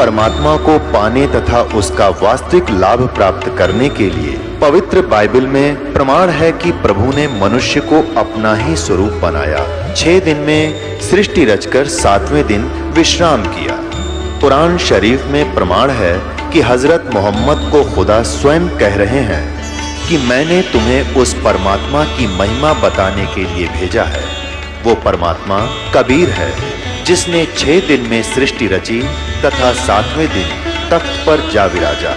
परमात्मा को पाने तथा उसका वास्तविक लाभ प्राप्त करने के लिए पवित्र बाइबल में प्रमाण है कि प्रभु ने मनुष्य को अपना ही स्वरूप बनाया। 6 दिन में सृष्टि रचकर 7वें दिन विश्राम किया। कुरान शरीफ में प्रमाण है कि हजरत मोहम्मद को खुदा स्वयं कह रहे हैं कि मैंने तुम्हें उस परमात्मा की महिमा बताने के लिए भेजा है। वो परमात्मा कबीर है जिसने 6 दिन में सृष्टि रची तथा 7वें दिन तख्त पर जा विराजा।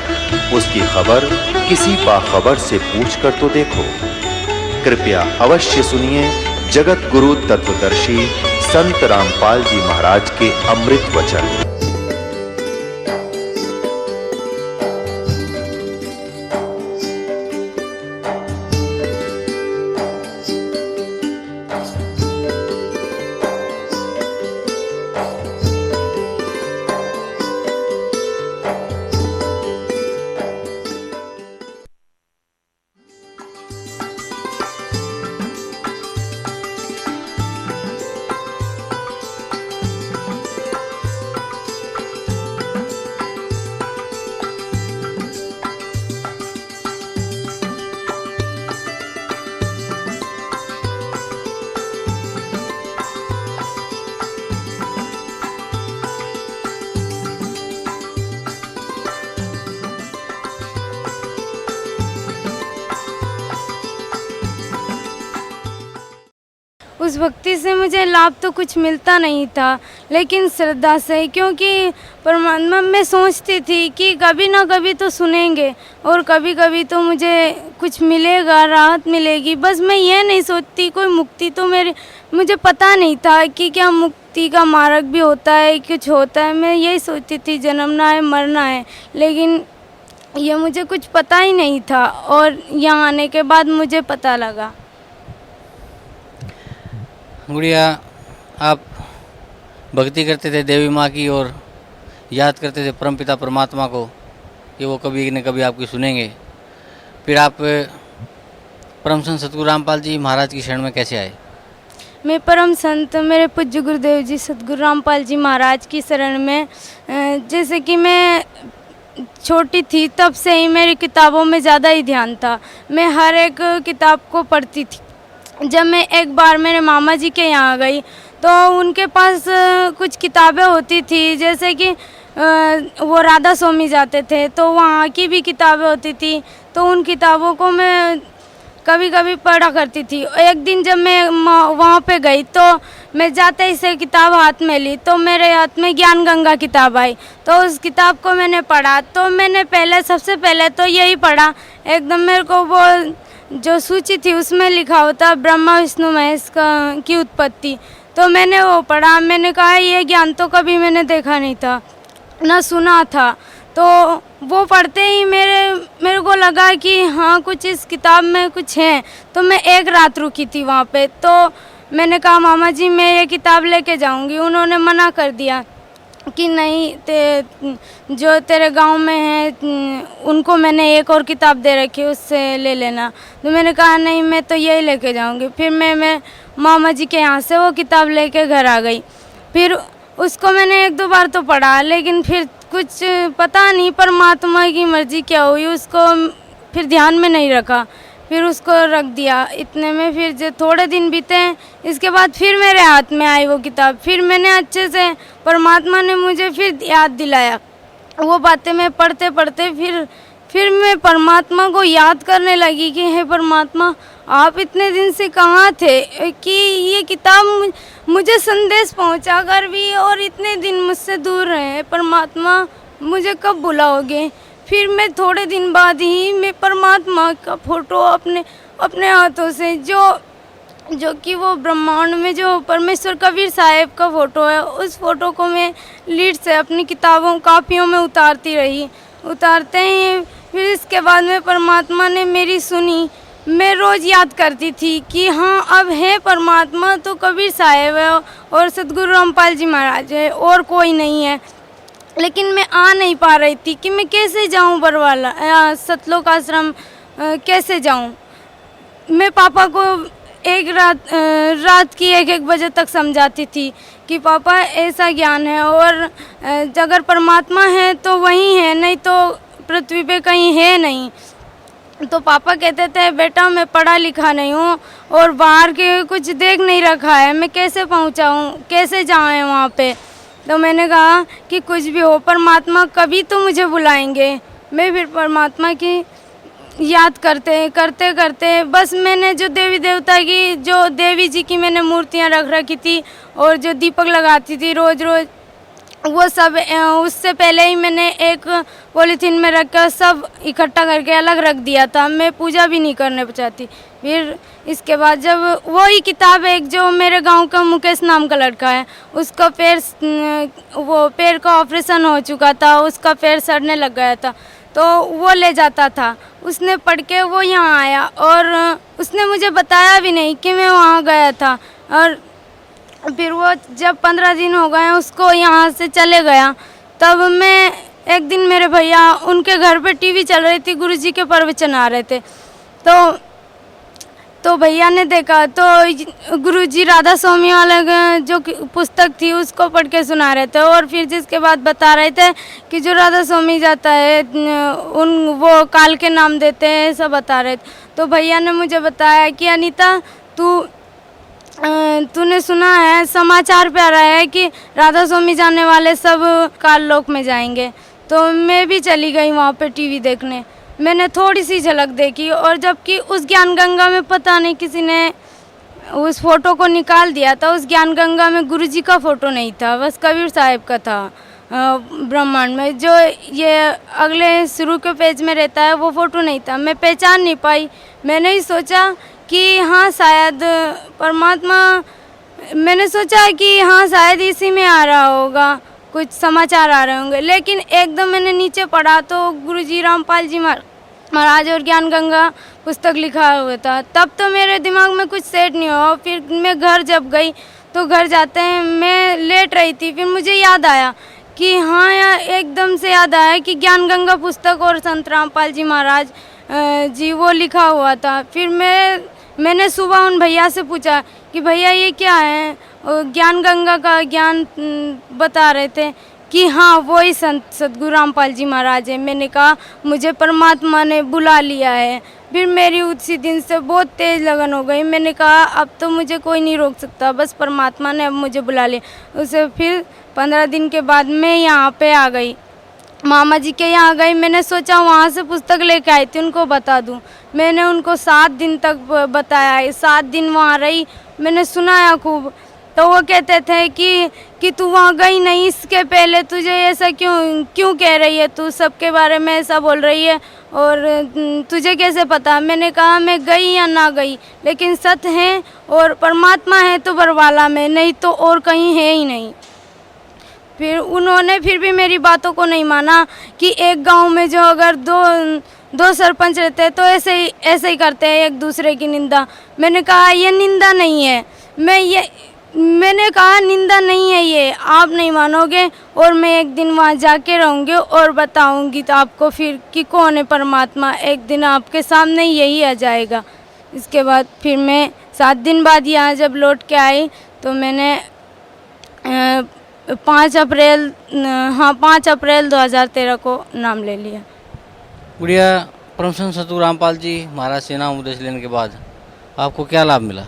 उसकी खबर किसी बाखबर से पूछकर तो देखो। कृपया अवश्य सुनिए जगत गुरु तत्वदर्शी संत रामपाल जी महाराज के अमृत वचन। उस भक्ति से मुझे लाभ तो कुछ मिलता नहीं था, लेकिन श्रद्धा से, क्योंकि परमात्मा में सोचती थी कि कभी ना कभी तो सुनेंगे और कभी कभी तो मुझे कुछ मिलेगा, राहत मिलेगी। बस मैं ये नहीं सोचती कोई मुक्ति तो मुझे पता नहीं था कि क्या मुक्ति का मार्ग भी होता है, कुछ होता है। मैं यही सोचती थी जन्मना है मरना है, लेकिन ये मुझे कुछ पता ही नहीं था और यहाँ आने के बाद मुझे पता लगा। गुड़िया, आप भक्ति करते थे देवी माँ की और याद करते थे परमपिता परमात्मा को कि वो कभी न कभी आपकी सुनेंगे। फिर आप परम संत सतगुरु रामपाल जी महाराज की शरण में कैसे आए? मैं परम संत मेरे पूज्य गुरुदेव जी सतगुरु रामपाल जी महाराज की शरण में, जैसे कि मैं छोटी थी तब से ही मेरी किताबों में ज़्यादा ही ध्यान था। मैं हर एक किताब को पढ़ती थी। जब मैं एक बार मेरे मामा जी के यहाँ गई तो उनके पास कुछ किताबें होती थी, जैसे कि वो राधा स्वामी जाते थे तो वहाँ की भी किताबें होती थी, तो उन किताबों को मैं कभी कभी पढ़ा करती थी। एक दिन जब मैं वहाँ पे गई तो मैं जाते ही से किताब हाथ में ली तो मेरे हाथ में ज्ञान गंगा किताब आई, तो उस किताब को मैंने पढ़ा। तो मैंने सबसे पहले तो यही पढ़ा, एकदम मेरे को वो जो सूची थी उसमें लिखा होता ब्रह्मा विष्णु महेश की उत्पत्ति, तो मैंने वो पढ़ा। मैंने कहा ये ज्ञान तो कभी मैंने देखा नहीं था ना सुना था। तो वो पढ़ते ही मेरे को लगा कि हाँ कुछ इस किताब में कुछ है। तो मैं एक रात रुकी थी वहाँ पे, तो मैंने कहा मामा जी मैं ये किताब लेके जाऊँगी। उन्होंने मना कर दिया कि नहीं, जो तेरे गांव में है उनको मैंने एक और किताब दे रखी है, उससे ले लेना। तो मैंने कहा नहीं मैं तो यही लेके जाऊंगी। फिर मैं मामा जी के यहाँ से वो किताब लेके घर आ गई। फिर उसको मैंने 1-2 बार तो पढ़ा, लेकिन फिर कुछ पता नहीं परमात्मा की मर्जी क्या हुई, उसको फिर ध्यान में नहीं रखा, फिर उसको रख दिया। इतने में फिर जो थोड़े दिन बीते, इसके बाद फिर मेरे हाथ में आई वो किताब। फिर मैंने अच्छे से, परमात्मा ने मुझे फिर याद दिलाया वो बातें। मैं पढ़ते पढ़ते फिर मैं परमात्मा को याद करने लगी कि हे परमात्मा आप इतने दिन से कहाँ थे कि ये किताब मुझे संदेश पहुँचा कर भी और इतने दिन मुझसे दूर रहे। परमात्मा मुझे कब बुलाओगे? फिर मैं थोड़े दिन बाद ही मैं परमात्मा का फ़ोटो अपने हाथों से जो कि वो ब्रह्मांड में जो परमेश्वर कबीर साहब का फ़ोटो है, उस फ़ोटो को मैं लीड से अपनी कापियों में उतारती रही। उतारते ही फिर इसके बाद में परमात्मा ने मेरी सुनी। मैं रोज़ याद करती थी कि हाँ अब है परमात्मा तो कबीर साहब है और सतगुरु रामपाल जी महाराज है और कोई नहीं है। लेकिन मैं आ नहीं पा रही थी कि मैं कैसे जाऊं बरवाला सतलोक आश्रम, कैसे जाऊं। मैं पापा को रात की 1-1 बजे तक समझाती थी कि पापा ऐसा ज्ञान है, और अगर परमात्मा है तो वही है, नहीं तो पृथ्वी पे कहीं है नहीं। तो पापा कहते थे बेटा मैं पढ़ा लिखा नहीं हूँ और बाहर के कुछ देख नहीं रखा है, मैं कैसे पहुँचाऊँ, कैसे जाएँ वहाँ पे। तो मैंने कहा कि कुछ भी हो परमात्मा कभी तो मुझे बुलाएंगे। मैं फिर परमात्मा की याद करते करते बस मैंने जो देवी देवता की, जो देवी जी की मैंने मूर्तियाँ रख रखी थी और जो दीपक लगाती थी रोज़ रोज़, वो सब उससे पहले ही मैंने एक पॉलीथीन में रख कर सब इकट्ठा करके अलग रख दिया था। मैं पूजा भी नहीं करने चाहती। फिर इसके बाद जब वही किताब, एक जो मेरे गांव का मुकेश नाम का लड़का है, उसका पैर का ऑपरेशन हो चुका था, उसका पैर सड़ने लग गया था, तो वो ले जाता था। उसने पढ़ के वो यहाँ आया और उसने मुझे बताया भी नहीं कि मैं वहाँ गया था। और फिर वो जब 15 दिन हो गए उसको यहाँ से चले गया, तब मैं एक दिन मेरे भैया उनके घर पे टीवी चल रही थी, गुरुजी के प्रवचन आ रहे थे, तो भैया ने देखा तो गुरुजी राधा स्वामी वाला जो पुस्तक थी उसको पढ़ के सुना रहे थे, और फिर जिसके बाद बता रहे थे कि जो राधा स्वामी जाता है वो काल के नाम देते हैं, सब बता रहे थे। तो भैया ने मुझे बताया कि अनीता तूने सुना है, समाचार पे आ रहा है कि राधा स्वामी जाने वाले सब काल लोक में जाएंगे। तो मैं भी चली गई वहाँ पे टीवी देखने। मैंने थोड़ी सी झलक देखी, और जबकि उस ज्ञान गंगा में पता नहीं किसी ने उस फोटो को निकाल दिया था। उस ज्ञान गंगा में गुरुजी का फ़ोटो नहीं था, बस कबीर साहिब का था। ब्रह्मांड में जो ये अगले शुरू के पेज में रहता है वो फ़ोटो नहीं था, मैं पहचान नहीं पाई। मैंने ही सोचा कि हाँ शायद परमात्मा, मैंने सोचा कि हाँ शायद इसी में आ रहा होगा, कुछ समाचार आ रहे होंगे। लेकिन एकदम मैंने नीचे पढ़ा तो गुरुजी रामपाल जी महाराज और ज्ञान गंगा पुस्तक लिखा हुआ था। तब तो मेरे दिमाग में कुछ सेट नहीं हुआ। फिर मैं घर जब गई तो घर जाते हैं मैं लेट रही थी, फिर मुझे याद आया कि हाँ यार, एकदम से याद आया कि ज्ञान गंगा पुस्तक और संत रामपाल जी महाराज जी वो लिखा हुआ था। फिर मैंने सुबह उन भैया से पूछा कि भैया ये क्या है, ज्ञान गंगा का ज्ञान बता रहे थे कि हाँ वही संत सतगुरु रामपाल जी महाराज है। मैंने कहा मुझे परमात्मा ने बुला लिया है। फिर मेरी उसी दिन से बहुत तेज़ लगन हो गई। मैंने कहा अब तो मुझे कोई नहीं रोक सकता, बस परमात्मा ने अब मुझे बुला लिया। उसे फिर 15 दिन के बाद मैं यहाँ पे आ गई, मामा जी के यहाँ गई। मैंने सोचा वहाँ से पुस्तक लेके आई थी उनको बता दूँ। मैंने उनको 7 दिन तक बताया, 7 दिन वहाँ रही, मैंने सुनाया खूब। तो वो कहते थे कि तू वहाँ गई नहीं, इसके पहले तुझे ऐसा क्यों कह रही है, तू सबके बारे में ऐसा बोल रही है और तुझे कैसे पता। मैंने कहा मैं गई या ना गई, लेकिन सत्य है और परमात्मा है तो बरवाला में, नहीं तो और कहीं है ही नहीं। फिर उन्होंने फिर भी मेरी बातों को नहीं माना कि एक गांव में जो अगर दो सरपंच रहते हैं तो ऐसे ही करते हैं एक दूसरे की निंदा। मैंने कहा ये निंदा नहीं है, मैंने कहा निंदा नहीं है ये, आप नहीं मानोगे और मैं एक दिन वहाँ जाके रहूँगी और बताऊँगी तो आपको फिर कि कौन है परमात्मा। एक दिन आपके सामने यही आ जाएगा। इसके बाद फिर मैं 7 दिन बाद यहाँ जब लौट के आई तो मैंने 5 अप्रैल 2013 को नाम ले लिया। गुड़िया, परम संत सतगुरु रामपाल जी महाराज से नाम उपदेश लेने के बाद आपको क्या लाभ मिला?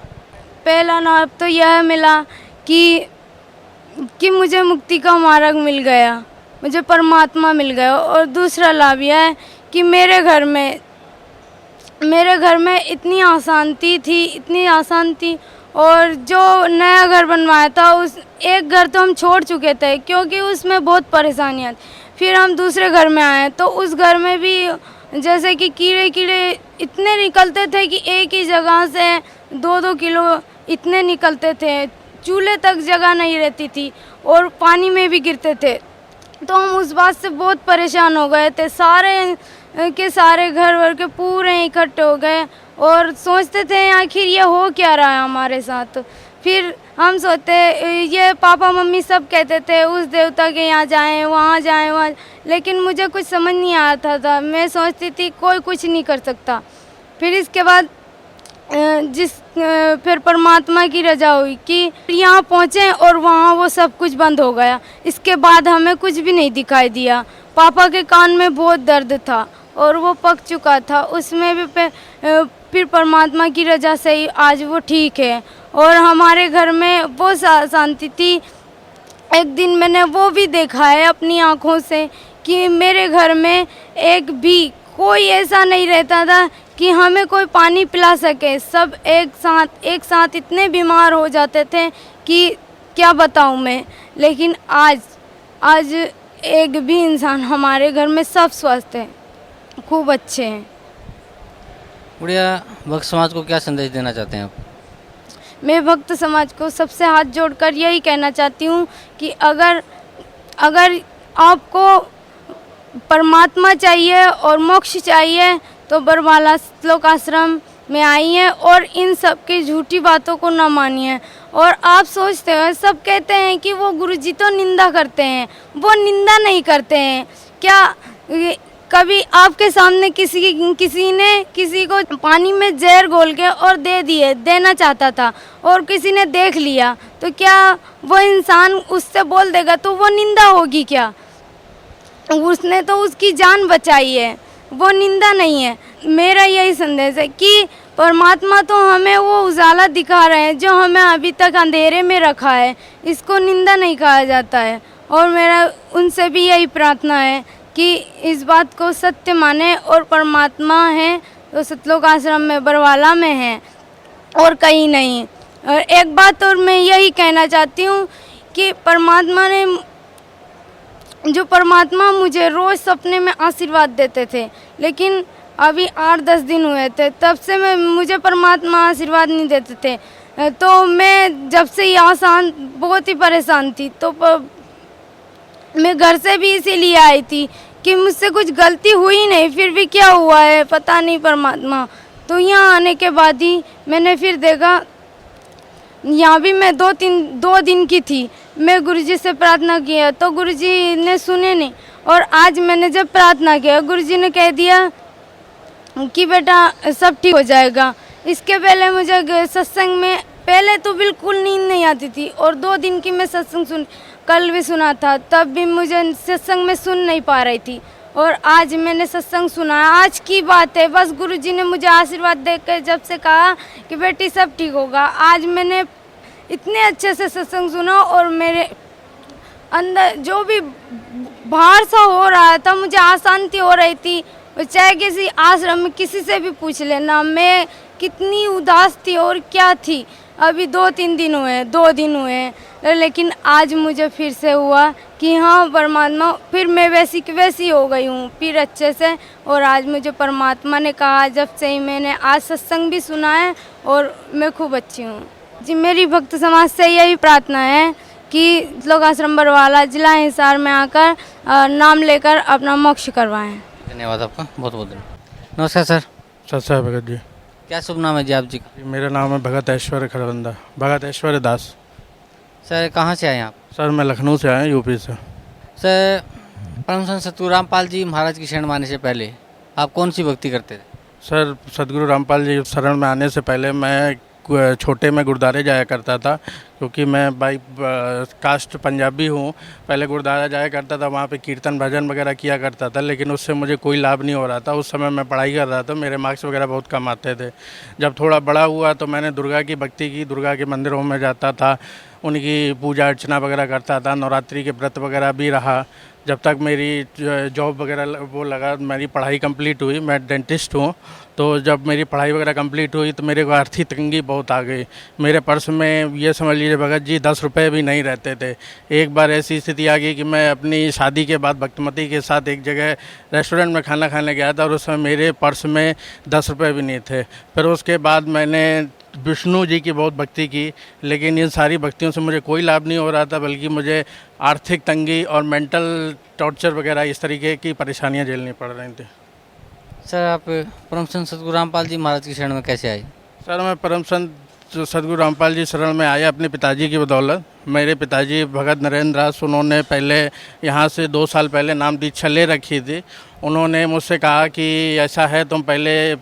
पहला लाभ तो यह मिला कि मुझे मुक्ति का मार्ग मिल गया, मुझे परमात्मा मिल गया। और दूसरा लाभ यह है कि मेरे घर में इतनी अशांति थी और जो नया घर बनवाया था उस एक घर तो हम छोड़ चुके थे क्योंकि उसमें बहुत परेशानियाँ थी। फिर हम दूसरे घर में आए तो उस घर में भी जैसे कि कीड़े इतने निकलते थे कि एक ही जगह से 2-2 किलो इतने निकलते थे, चूल्हे तक जगह नहीं रहती थी और पानी में भी गिरते थे। तो हम उस बात से बहुत परेशान हो गए थे। सारे के सारे घर वर के पूरे इकट्ठे हो गए और सोचते थे आखिर ये हो क्या रहा है हमारे साथ। फिर हम सोचते, ये पापा मम्मी सब कहते थे उस देवता के यहाँ जाएं, वहाँ जाएं, वहाँ, लेकिन मुझे कुछ समझ नहीं आता था। मैं सोचती थी कोई कुछ नहीं कर सकता। फिर इसके बाद फिर परमात्मा की रजा हुई कि यहाँ पहुँचे और वहाँ वो सब कुछ बंद हो गया। इसके बाद हमें कुछ भी नहीं दिखाई दिया। पापा के कान में बहुत दर्द था और वो पक चुका था, उसमें भी फिर परमात्मा की रजा से ही आज वो ठीक है और हमारे घर में वो शांति थी। एक दिन मैंने वो भी देखा है अपनी आँखों से कि मेरे घर में एक भी कोई ऐसा नहीं रहता था कि हमें कोई पानी पिला सके। सब एक साथ इतने बीमार हो जाते थे कि क्या बताऊं मैं। लेकिन आज एक भी इंसान हमारे घर में सब स्वस्थ है, खूब अच्छे हैं। बढ़िया। भक्त समाज को क्या संदेश देना चाहते हैं आप? मैं भक्त समाज को सबसे हाथ जोड़कर यही कहना चाहती हूँ कि अगर आपको परमात्मा चाहिए और मोक्ष चाहिए तो बरवाला श्लोक आश्रम में आइए और इन सब की झूठी बातों को न मानिए। और आप सोचते हो, सब कहते हैं कि वो गुरुजी तो निंदा करते हैं, वो निंदा नहीं करते हैं। क्या कभी आपके सामने किसी ने किसी को पानी में जहर घोल के और देना चाहता था और किसी ने देख लिया तो क्या वो इंसान उससे बोल देगा तो वो निंदा होगी क्या? उसने तो उसकी जान बचाई है, वो निंदा नहीं है। मेरा यही संदेश है कि परमात्मा तो हमें वो उजाला दिखा रहे हैं जो हमें अभी तक अंधेरे में रखा है, इसको निंदा नहीं कहा जाता है। और मेरा उनसे भी यही प्रार्थना है कि इस बात को सत्य माने और परमात्मा है तो सतलोक आश्रम में बरवाला में है और कहीं नहीं। और एक बात और मैं यही कहना चाहती हूँ कि परमात्मा मुझे रोज़ सपने में आशीर्वाद देते थे, लेकिन अभी 8-10 दिन हुए थे तब से मुझे परमात्मा आशीर्वाद नहीं देते थे। तो मैं जब से यहाँ बहुत ही परेशान थी, तो मैं घर से भी इसीलिए आई थी कि मुझसे कुछ गलती हुई नहीं, फिर भी क्या हुआ है पता नहीं परमात्मा। तो यहाँ आने के बाद ही मैंने फिर देखा, यहाँ भी मैं 2 दिन की थी, मैं गुरुजी से प्रार्थना किया तो गुरुजी ने सुने नहीं। और आज मैंने जब प्रार्थना किया गुरुजी ने कह दिया कि बेटा सब ठीक हो जाएगा। इसके पहले मुझे सत्संग में पहले तो बिल्कुल नींद नहीं आती थी और 2 दिन की मैं सत्संग कल भी सुना था, तब भी मुझे सत्संग में सुन नहीं पा रही थी। और आज मैंने सत्संग सुना, आज की बात है, बस गुरुजी ने मुझे आशीर्वाद देकर जब से कहा कि बेटी सब ठीक होगा, आज मैंने इतने अच्छे से सत्संग सुना और मेरे अंदर जो भी बाहर सा हो रहा था मुझे अशांति हो रही थी। चाहे किसी आश्रम में किसी से भी पूछ लेना, मैं कितनी उदास थी और क्या थी। अभी 2-3 दिन हुए, 2 दिन हुए, लेकिन आज मुझे फिर से हुआ कि हाँ परमात्मा, फिर मैं वैसी की वैसी हो गई हूँ फिर अच्छे से। और आज मुझे परमात्मा ने कहा, जब से ही मैंने आज सत्संग भी सुना है और मैं खूब अच्छी हूँ जी। मेरी भक्त समाज से यही प्रार्थना है कि लोक आश्रम बरवाला जिला हिसार में आकर नाम लेकर अपना मोक्ष करवाएं। धन्यवाद आपका, बहुत बहुत धन्यवाद। नमस्कार सर। सत्या भगत जी। क्या शुभ नाम है जी आप जी का? मेरा नाम है भगत ऐश्वर्य खरबंदा, भगत ऐश्वर्य दास। सर कहाँ से आए आप? सर मैं लखनऊ से आया, यूपी से। सर परम संत सतगुरु रामपाल जी महाराज की शरण में आने से पहले आप कौन सी भक्ति करते थे? सर सदगुरु रामपाल जी शरण में आने से पहले मैं छोटे में गुरुद्वारे जाया करता था, क्योंकि मैं बाई कास्ट पंजाबी हूँ। पहले गुरुद्वारा जाया करता था, वहाँ पे कीर्तन भजन वगैरह किया करता था, लेकिन उससे मुझे कोई लाभ नहीं हो रहा था। उस समय मैं पढ़ाई कर रहा था, मेरे मार्क्स वगैरह बहुत कम आते थे। जब थोड़ा बड़ा हुआ तो मैंने दुर्गा की भक्ति की, दुर्गा के मंदिरों में जाता था, उनकी पूजा अर्चना वगैरह करता था, नवरात्रि के व्रत वगैरह भी रहा। जब तक मेरी जॉब वगैरह वो लगा, मेरी पढ़ाई कंप्लीट हुई, मैं डेंटिस्ट हूँ, तो जब मेरी पढ़ाई वगैरह कंप्लीट हुई तो मेरे को आर्थिक तंगी बहुत आ गई। मेरे पर्स में ये समझ लीजिए भगत जी 10 रुपये भी नहीं रहते थे। एक बार ऐसी स्थिति आ गई कि मैं अपनी शादी के बाद भक्तमती के साथ एक जगह रेस्टोरेंट में खाना खाने गया था और उस समय मेरे पर्स में 10 रुपये भी नहीं थे। फिर उसके बाद मैंने विष्णु जी की बहुत भक्ति की, लेकिन इन सारी भक्तियों से मुझे कोई लाभ नहीं हो रहा था, बल्कि मुझे आर्थिक तंगी और मेंटल टॉर्चर वगैरह इस तरीके की परेशानियां झेलनी पड़ रही थी। सर आप परम संत सतगुरु रामपाल जी महाराज की शरण में कैसे आए? सर मैं परम संत सदगुरु रामपाल जी शरण में आया अपने पिताजी की बदौलत। मेरे पिताजी भगत नरेंद्र दास, उन्होंने पहले यहाँ से 2 साल पहले नाम दीक्षा ले रखी थी। उन्होंने मुझसे कहा कि ऐसा है, तुम पहले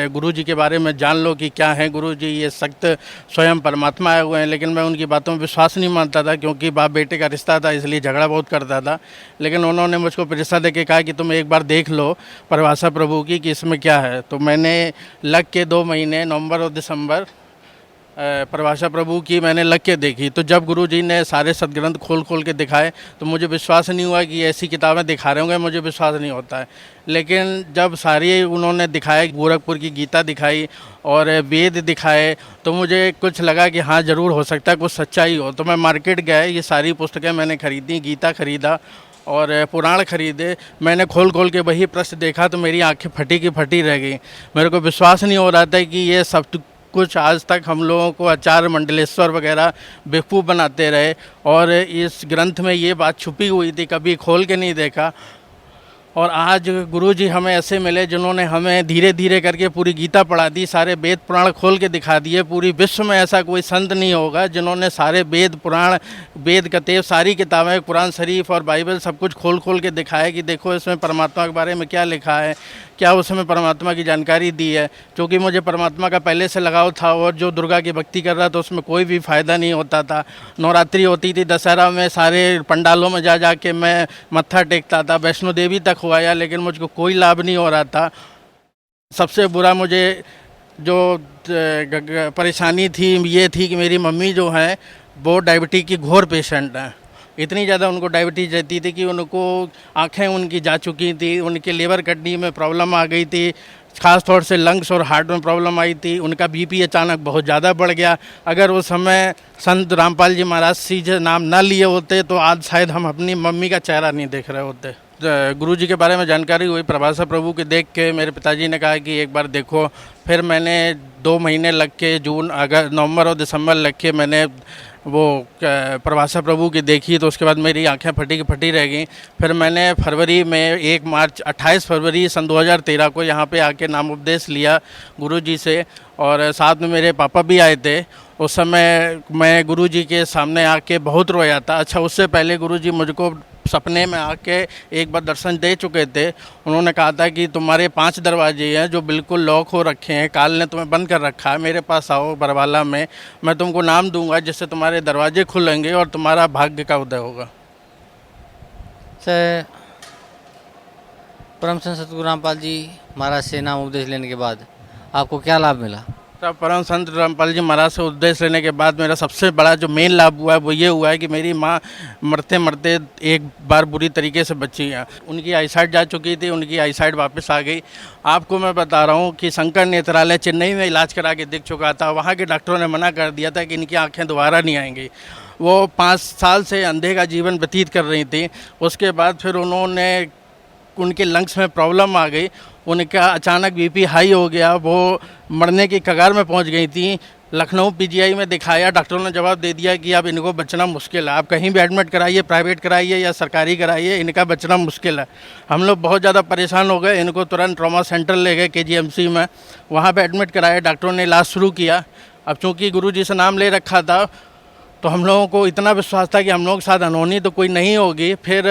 गुरु जी के बारे में जान लो कि क्या है गुरु जी, ये सख्त स्वयं परमात्मा आए हुए हैं। लेकिन मैं उनकी बातों में विश्वास नहीं मानता था, क्योंकि बाप बेटे का रिश्ता था, इसलिए झगड़ा बहुत करता था। लेकिन उन्होंने मुझको रिश्ता दे के कहा कि तुम एक बार देख लो परिभाषा प्रभु की कि इसमें क्या है। तो मैंने लग के 2 महीने नवंबर और दिसंबर परिभाषा प्रभु की मैंने लग के देखी। तो जब गुरु जी ने सारे सदग्रंथ खोल खोल के दिखाए तो मुझे विश्वास नहीं हुआ कि ऐसी किताबें दिखा रहे होंगे, मुझे विश्वास नहीं होता है। लेकिन जब सारी उन्होंने दिखाए, गोरखपुर की गीता दिखाई और वेद दिखाए, तो मुझे कुछ लगा कि हाँ ज़रूर हो सकता है कुछ सच्चाई हो। तो मैं मार्केट गया, ये सारी पुस्तकें मैंने खरीदी, गीता खरीदा और पुराण खरीदे। मैंने खोल खोल के वही प्रश्न देखा तो मेरी आंखें फटी की फटी रह गई। मेरे को विश्वास नहीं हो रहा था कि ये सब कुछ आज तक हम लोगों को आचार्य मंडलेश्वर वगैरह बेवकूफ़ बनाते रहे, और इस ग्रंथ में ये बात छुपी हुई थी, कभी खोल के नहीं देखा। और आज गुरु जी हमें ऐसे मिले जिन्होंने हमें धीरे धीरे करके पूरी गीता पढ़ा दी, सारे वेद पुराण खोल के दिखा दिए। पूरी विश्व में ऐसा कोई संत नहीं होगा जिन्होंने सारे वेद पुराण, वेद कतेब, सारी किताबें, कुरान शरीफ और बाइबल सब कुछ खोल खोल के दिखाया कि देखो इसमें परमात्मा के बारे में क्या लिखा है, क्या उसमें परमात्मा की जानकारी दी है। क्योंकि मुझे परमात्मा का पहले से लगाव था, और जो दुर्गा की भक्ति कर रहा था उसमें कोई भी फ़ायदा नहीं होता था। नवरात्रि होती थी, दशहरा में सारे पंडालों में जा जा के मैं मत्था टेकता था, वैष्णो देवी तक हुआया, लेकिन मुझको कोई लाभ नहीं हो रहा था। सबसे बुरा मुझे जो परेशानी थी ये थी कि मेरी मम्मी जो है वो डायबिटीज़ की घोर पेशेंट है। इतनी ज़्यादा उनको डायबिटीज़ रहती थी कि उनको आँखें उनकी जा चुकी थी, उनके लीवर किडनी में प्रॉब्लम आ गई थी, ख़ास तौर से लंग्स और हार्ट में प्रॉब्लम आई थी। उनका बीपी अचानक बहुत ज़्यादा बढ़ गया। अगर उस समय संत रामपाल जी महाराज सीधे नाम ना लिए होते तो आज शायद हम अपनी मम्मी का चेहरा नहीं देख रहे होते। गुरु जी के बारे में जानकारी हुई, परिभाषा प्रभु के देख के मेरे पिताजी ने कहा कि एक बार देखो। फिर मैंने 2 महीने लग के, जून, अगस्त, नवंबर और दिसंबर लग के मैंने वो परिभाषा प्रभु की देखी। तो उसके बाद मेरी आंखें फटी की फटी रह गई। फिर मैंने फरवरी में 28 फरवरी सन 2013 को यहाँ पे आके नाम उपदेश लिया गुरु जी से, और साथ में मेरे पापा भी आए थे। उस समय मैं गुरु जी के सामने आके बहुत रोया था। अच्छा, उससे पहले गुरु जी मुझको सपने में आके एक बार दर्शन दे चुके थे। उन्होंने कहा था कि तुम्हारे 5 दरवाजे हैं जो बिल्कुल लॉक हो रखे हैं, काल ने तुम्हें बंद कर रखा है, मेरे पास आओ बरवाला में, मैं तुमको नाम दूंगा जिससे तुम्हारे दरवाजे खुलेंगे और तुम्हारा भाग्य का उदय होगा। परम संत सतगुरु रामपाल जी महाराज से नाम उपदेश लेने के बाद आपको क्या लाभ मिला? तब परम संत रामपाल जी महाराज से उपदेश लेने के बाद मेरा सबसे बड़ा जो मेन लाभ हुआ है वो ये हुआ है कि मेरी माँ मरते मरते एक बार बुरी तरीके से बची है। उनकी आईसाइट जा चुकी थी, उनकी आईसाइट वापस आ गई। आपको मैं बता रहा हूँ कि शंकर नेत्रालय चेन्नई में इलाज करा के दिख चुका था। वहाँ के डॉक्टरों ने मना कर दिया था कि इनकी आँखें दोबारा नहीं आएंगी। वो 5 साल से अंधे का जीवन व्यतीत कर रही थी। उसके बाद फिर उनके लंग्स में प्रॉब्लम आ गई, उनका अचानक बीपी हाई हो गया, वो मरने की कगार में पहुंच गई थी। लखनऊ पीजीआई में दिखाया, डॉक्टरों ने जवाब दे दिया कि अब इनको बचना मुश्किल है, आप कहीं भी एडमिट कराइए, प्राइवेट कराइए या सरकारी कराइए, इनका बचना मुश्किल है। हम लोग बहुत ज़्यादा परेशान हो गए। इनको तुरंत ट्रॉमा सेंटर ले गए KGMC में, वहाँ पर एडमिट कराया। डॉक्टरों ने इलाज शुरू किया। अब चूँकि गुरुजी से नाम ले रखा था तो हम लोगों को इतना विश्वास था कि हम लोगों के साथ अनहोनी तो कोई नहीं होगी। फिर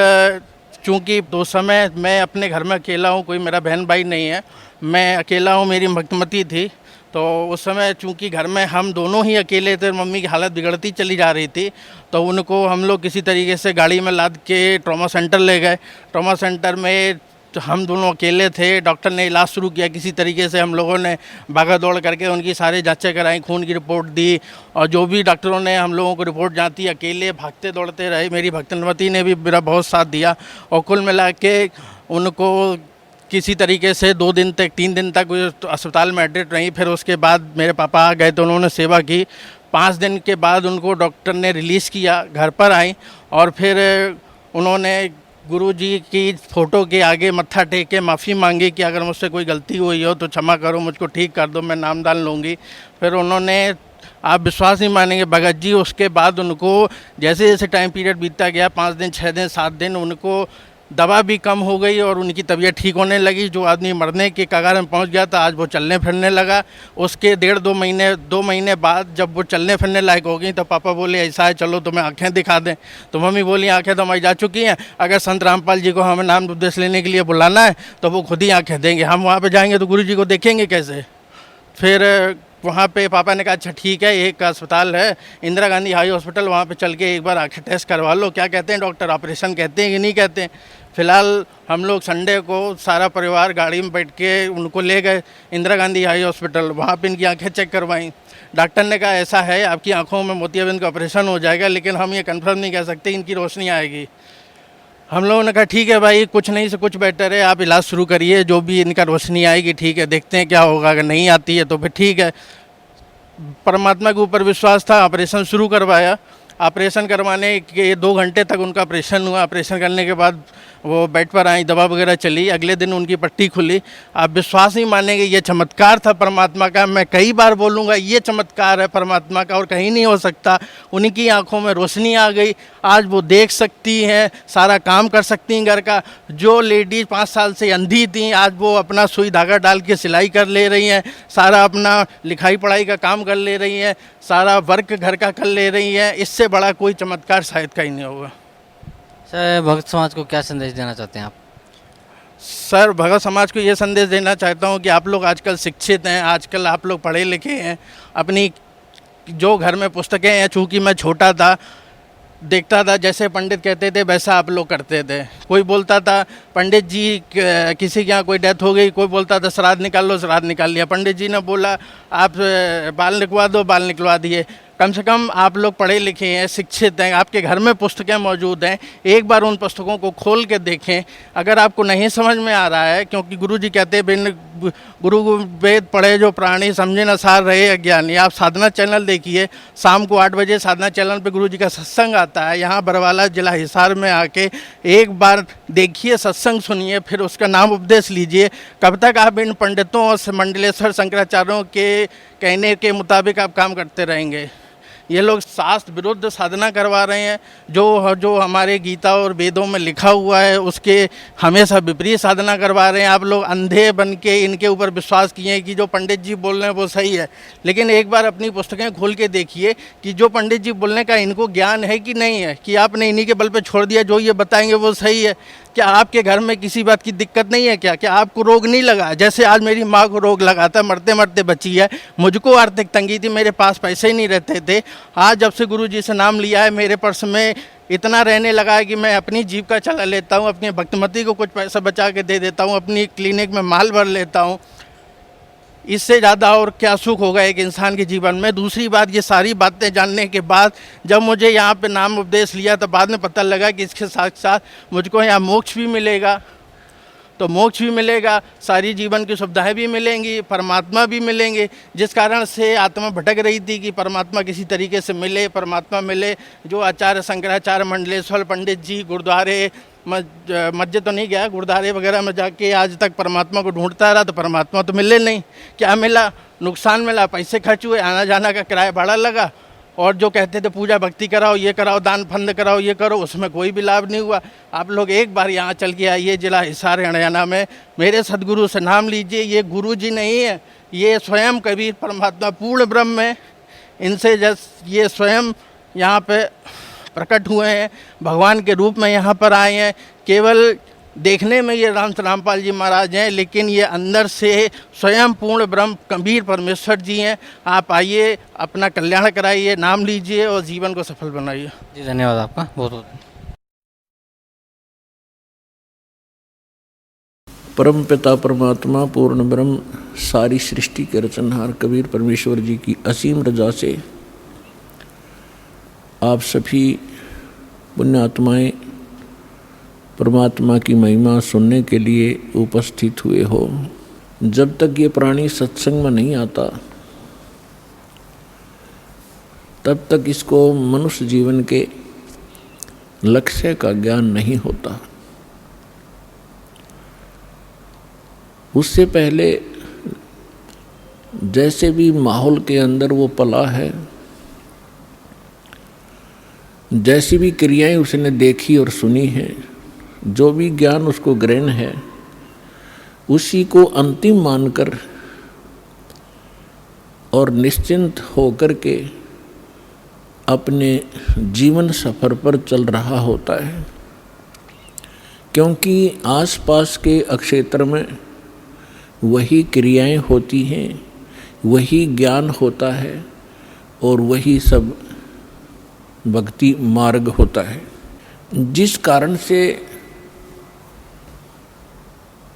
चूँकि उस समय मैं अपने घर में अकेला हूँ, कोई मेरा बहन भाई नहीं है, मैं अकेला हूँ, मेरी भक्तमती थी। तो उस समय चूँकि घर में हम दोनों ही अकेले थे, मम्मी की हालत बिगड़ती चली जा रही थी, तो उनको हम लोग किसी तरीके से गाड़ी में लाद के ट्रॉमा सेंटर ले गए। ट्रॉमा सेंटर में तो हम दोनों अकेले थे। डॉक्टर ने इलाज शुरू किया किसी तरीके से। हम लोगों ने भागा दौड़ करके उनकी सारी जांचें कराई, खून की रिपोर्ट दी, और जो भी डॉक्टरों ने हम लोगों को रिपोर्ट जाती, अकेले भागते दौड़ते रहे। मेरी भक्तनवती ने भी मेरा बहुत साथ दिया, और कुल मिला के उनको किसी तरीके से 2 दिन तक 3 दिन तक अस्पताल में एडमिट रही। फिर उसके बाद मेरे पापा आ गए तो उन्होंने सेवा की। 5 दिन के बाद उनको डॉक्टर ने रिलीज़ किया, घर पर आई, और फिर उन्होंने गुरु जी की फ़ोटो के आगे मत्था टेक के माफ़ी मांगी कि अगर मुझसे कोई गलती हुई हो तो क्षमा करो, मुझको ठीक कर दो, मैं नामदान लूँगी। फिर उन्होंने, आप विश्वास नहीं मानेंगे भगत जी, उसके बाद उनको जैसे जैसे टाइम पीरियड बीतता गया, 5 दिन, 6 दिन, 7 दिन, उनको दवा भी कम हो गई और उनकी तबीयत ठीक होने लगी। जो आदमी मरने के कगार में पहुंच गया था, आज वो चलने फिरने लगा। उसके 1.5-2 महीने बाद जब वो चलने फिरने लायक हो गई तो पापा बोले ऐसा है चलो तुम्हें आँखें दिखा दें। तो मम्मी बोली आँखें तो हमारी जा चुकी हैं, अगर संत रामपाल जी को हमें नाम उपदेश लेने के लिए बुलाना है तो वो खुद ही आँखें देंगे, हम वहाँ पर जाएँगे तो गुरु जी को देखेंगे कैसे। फिर वहाँ पे पापा ने कहा अच्छा ठीक है, एक अस्पताल है इंदिरा गांधी हाई हॉस्पिटल, वहाँ पे चल के एक बार आँखें टेस्ट करवा लो। क्या कहते हैं डॉक्टर, ऑपरेशन कहते हैं कि नहीं कहते हैं। फ़िलहाल हम लोग संडे को सारा परिवार गाड़ी में बैठ के उनको ले गए इंदिरा गांधी हाई हॉस्पिटल। वहाँ पे इनकी आँखें चेक करवाई। डॉक्टर ने कहा ऐसा है आपकी आँखों में मोतियाबिंद का ऑपरेशन हो जाएगा, लेकिन हम ये कन्फर्म नहीं कह सकते इनकी रोशनी आएगी। हम लोगों ने कहा ठीक है भाई, कुछ नहीं से कुछ बेटर है, आप इलाज शुरू करिए, जो भी इनका रोशनी आएगी ठीक है, देखते हैं क्या होगा, अगर नहीं आती है तो फिर ठीक है। परमात्मा के ऊपर विश्वास था, ऑपरेशन शुरू करवाया। ऑपरेशन करवाने के 2 घंटे तक उनका ऑपरेशन हुआ। ऑपरेशन करने के बाद वो बेड पर आई, दवा वगैरह चली, अगले दिन उनकी पट्टी खुली। आप विश्वास नहीं मानेंगे, ये चमत्कार था परमात्मा का। मैं कई बार बोलूँगा ये चमत्कार है परमात्मा का और कहीं नहीं हो सकता। उनकी आंखों में रोशनी आ गई, आज वो देख सकती हैं, सारा काम कर सकती हैं घर का। जो लेडीज 5 साल से अंधी थी, आज वो अपना सुई धागा डाल के सिलाई कर ले रही हैं, सारा अपना लिखाई पढ़ाई का काम कर ले रही हैं, सारा वर्क घर का कर ले रही हैं। इससे बड़ा कोई चमत्कार शायद कहीं नहीं होगा। सर, भक्त समाज को क्या संदेश देना चाहते हैं आप? सर, भगत समाज को ये संदेश देना चाहता हूँ कि आप लोग आजकल शिक्षित हैं, आजकल आप लोग पढ़े लिखे हैं। अपनी जो घर में पुस्तकें हैं, चूँकि मैं छोटा था, देखता था जैसे पंडित कहते थे वैसा आप लोग करते थे। कोई बोलता था पंडित जी किसी के यहाँ कोई डेथ हो गई, कोई बोलता था श्राद्ध निकाल लो, श्राद्ध निकाल लिया। पंडित जी ने बोला आप बाल निकलवा दो, बाल निकलवा दिए। कम से कम आप लोग पढ़े लिखे हैं, शिक्षित हैं, आपके घर में पुस्तकें मौजूद हैं, एक बार उन पुस्तकों को खोल के देखें। अगर आपको नहीं समझ में आ रहा है, क्योंकि गुरु जी कहते हैं बिन गुरु वेद पढ़े जो प्राणी, समझे न सार रहे अज्ञानी। आप साधना चैनल देखिए, शाम को 8 बजे साधना चैनल पे गुरु जी का सत्संग आता है। यहाँ बरवाला जिला हिसार में आके एक बार देखिए, सत्संग सुनिए, फिर उसका नाम उपदेश लीजिए। कब तक आप इन पंडितों और मंडलेश्वर शंकराचार्यों के कहने के मुताबिक आप काम करते रहेंगे? ये लोग शास्त्र विरुद्ध साधना करवा रहे हैं। जो हमारे गीता और वेदों में लिखा हुआ है उसके हमेशा विपरीत साधना करवा रहे हैं। आप लोग अंधे बन के इनके ऊपर विश्वास किए हैं कि जो पंडित जी बोल रहे हैं वो सही है, लेकिन एक बार अपनी पुस्तकें खोल के देखिए कि जो पंडित जी बोलने का इनको ज्ञान है कि नहीं है, कि आपने इन्हीं के बल पे छोड़ दिया, जो ये बताएंगे वो सही है। क्या आपके घर में किसी बात की दिक्कत नहीं है? क्या आपको रोग नहीं लगा? जैसे आज मेरी माँ को रोग लगा था, मरते मरते बची है। मुझको आर्थिक तंगी थी, मेरे पास पैसे ही नहीं रहते थे। आज जब से गुरु जी से नाम लिया है, मेरे पर्स में इतना रहने लगा है कि मैं अपनी जीविका चला लेता हूँ, अपनी भक्तमती को कुछ पैसा बचा के दे देता हूँ, अपनी क्लिनिक में माल भर लेता हूँ। इससे ज़्यादा और क्या सुख होगा एक इंसान के जीवन में। दूसरी बात, ये सारी बातें जानने के बाद जब मुझे यहाँ पे नाम उपदेश लिया तो बाद में पता लगा कि इसके साथ साथ मुझको यहाँ मोक्ष भी मिलेगा, तो मोक्ष भी मिलेगा, सारी जीवन की सुविधाएं भी मिलेंगी, परमात्मा भी मिलेंगे। जिस कारण से आत्मा भटक रही थी कि परमात्मा किसी तरीके से मिले, परमात्मा मिले। जो आचार्य शंकराचार्य मंडलेश्वर पंडित जी गुरुद्वारे मस्जिद तो नहीं गया, गुरुद्वारे वगैरह में जाके आज तक परमात्मा को ढूंढता रहा, तो परमात्मा तो मिले नहीं। क्या मिला? नुकसान मिला, पैसे खर्च हुए, आना जाना का किराया भाड़ा लगा। और जो कहते थे पूजा भक्ति कराओ, ये कराओ, दान फंद कराओ, ये करो, उसमें कोई भी लाभ नहीं हुआ। आप लोग एक बार यहाँ चल के आइए जिला हिसार हरियाणा में, मेरे सदगुरु से नाम लीजिए। ये गुरु जी नहीं है, ये स्वयं कबीर परमात्मा पूर्ण ब्रह्म है। इनसे ये स्वयं यहाँ पे प्रकट हुए हैं, भगवान के रूप में यहाँ पर आए हैं। केवल देखने में ये रामपाल जी महाराज हैं, लेकिन ये अंदर से स्वयं पूर्ण ब्रह्म कबीर परमेश्वर जी हैं। आप आइए, अपना कल्याण कराइए, नाम लीजिए और जीवन को सफल बनाइए। जी धन्यवाद आपका बहुत बहुत। परम पिता परमात्मा पूर्ण ब्रह्म सारी सृष्टि के रचनहार कबीर परमेश्वर जी की असीम रजा से आप सभी पुण्यात्माएं परमात्मा की महिमा सुनने के लिए उपस्थित हुए हो। जब तक ये प्राणी सत्संग में नहीं आता तब तक इसको मनुष्य जीवन के लक्ष्य का ज्ञान नहीं होता। उससे पहले जैसे भी माहौल के अंदर वो पला है, जैसी भी क्रियाएं उसने देखी और सुनी हैं, जो भी ज्ञान उसको ग्रहण है उसी को अंतिम मानकर और निश्चिंत होकर के अपने जीवन सफर पर चल रहा होता है, क्योंकि आसपास के अक्षेत्र में वही क्रियाएं होती हैं, वही ज्ञान होता है और वही सब भक्ति मार्ग होता है, जिस कारण से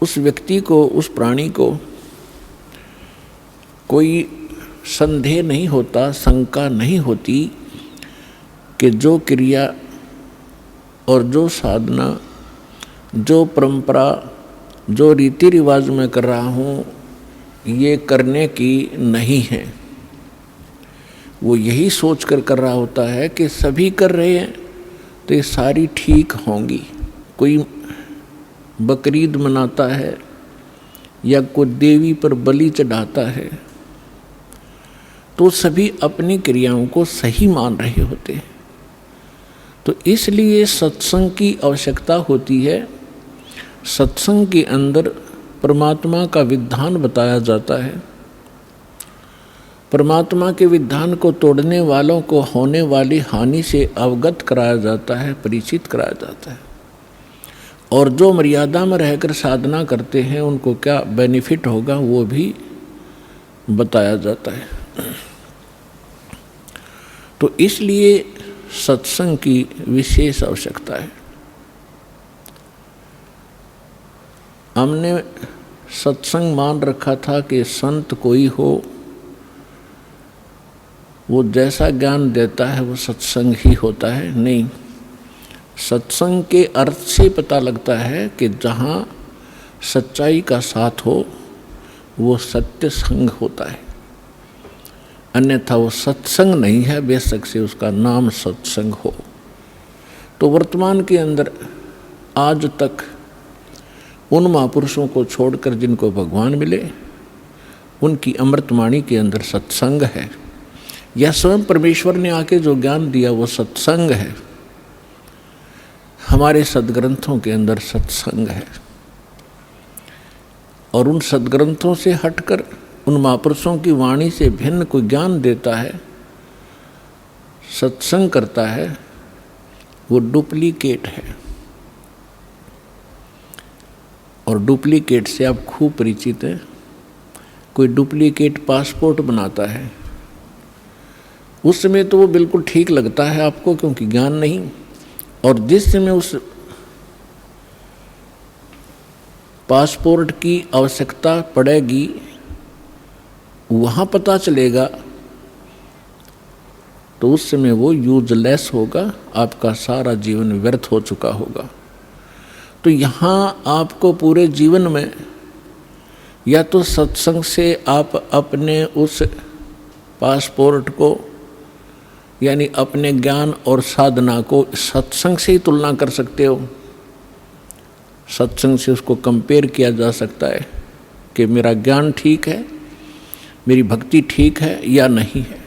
उस व्यक्ति को, उस प्राणी को कोई संदेह नहीं होता, शंका नहीं होती कि जो क्रिया और जो साधना, जो परंपरा, जो रीति रिवाज मैं कर रहा हूँ ये करने की नहीं है। वो यही सोच कर रहा होता है कि सभी कर रहे हैं तो ये सारी ठीक होंगी। कोई बकरीद मनाता है या कोई देवी पर बलि चढ़ाता है तो सभी अपनी क्रियाओं को सही मान रहे होते हैं। तो इसलिए सत्संग की आवश्यकता होती है। सत्संग के अंदर परमात्मा का विधान बताया जाता है। परमात्मा के विधान को तोड़ने वालों को होने वाली हानि से अवगत कराया जाता है, परिचित कराया जाता है। और जो मर्यादा में रहकर साधना करते हैं उनको क्या बेनिफिट होगा वो भी बताया जाता है। तो इसलिए सत्संग की विशेष आवश्यकता है। हमने सत्संग मान रखा था कि संत कोई हो, वो जैसा ज्ञान देता है वो सत्संग ही होता है। नहीं, सत्संग के अर्थ से पता लगता है कि जहाँ सच्चाई का साथ हो वो सत्य संग होता है, अन्यथा वो सत्संग नहीं है, बेशक से उसका नाम सत्संग हो। तो वर्तमान के अंदर आज तक उन महापुरुषों को छोड़कर जिनको भगवान मिले उनकी अमृतवाणी के अंदर सत्संग है, या स्वयं परमेश्वर ने आके जो ज्ञान दिया वो सत्संग है। हमारे सदग्रंथों के अंदर सत्संग है और उन सदग्रंथों से हटकर उन महापुरुषों की वाणी से भिन्न कोई ज्ञान देता है, सत्संग करता है, वो डुप्लीकेट है। और डुप्लीकेट से आप खूब परिचित हैं। कोई डुप्लीकेट पासपोर्ट बनाता है, उस समय तो वो बिल्कुल ठीक लगता है आपको क्योंकि ज्ञान नहीं, और जिस समय उस पासपोर्ट की आवश्यकता पड़ेगी वहाँ पता चलेगा तो उस समय वो यूजलेस होगा, आपका सारा जीवन व्यर्थ हो चुका होगा। तो यहाँ आपको पूरे जीवन में या तो सत्संग से आप अपने उस पासपोर्ट को यानी अपने ज्ञान और साधना को सत्संग से ही तुलना कर सकते हो। सत्संग से उसको कंपेयर किया जा सकता है कि मेरा ज्ञान ठीक है, मेरी भक्ति ठीक है या नहीं है।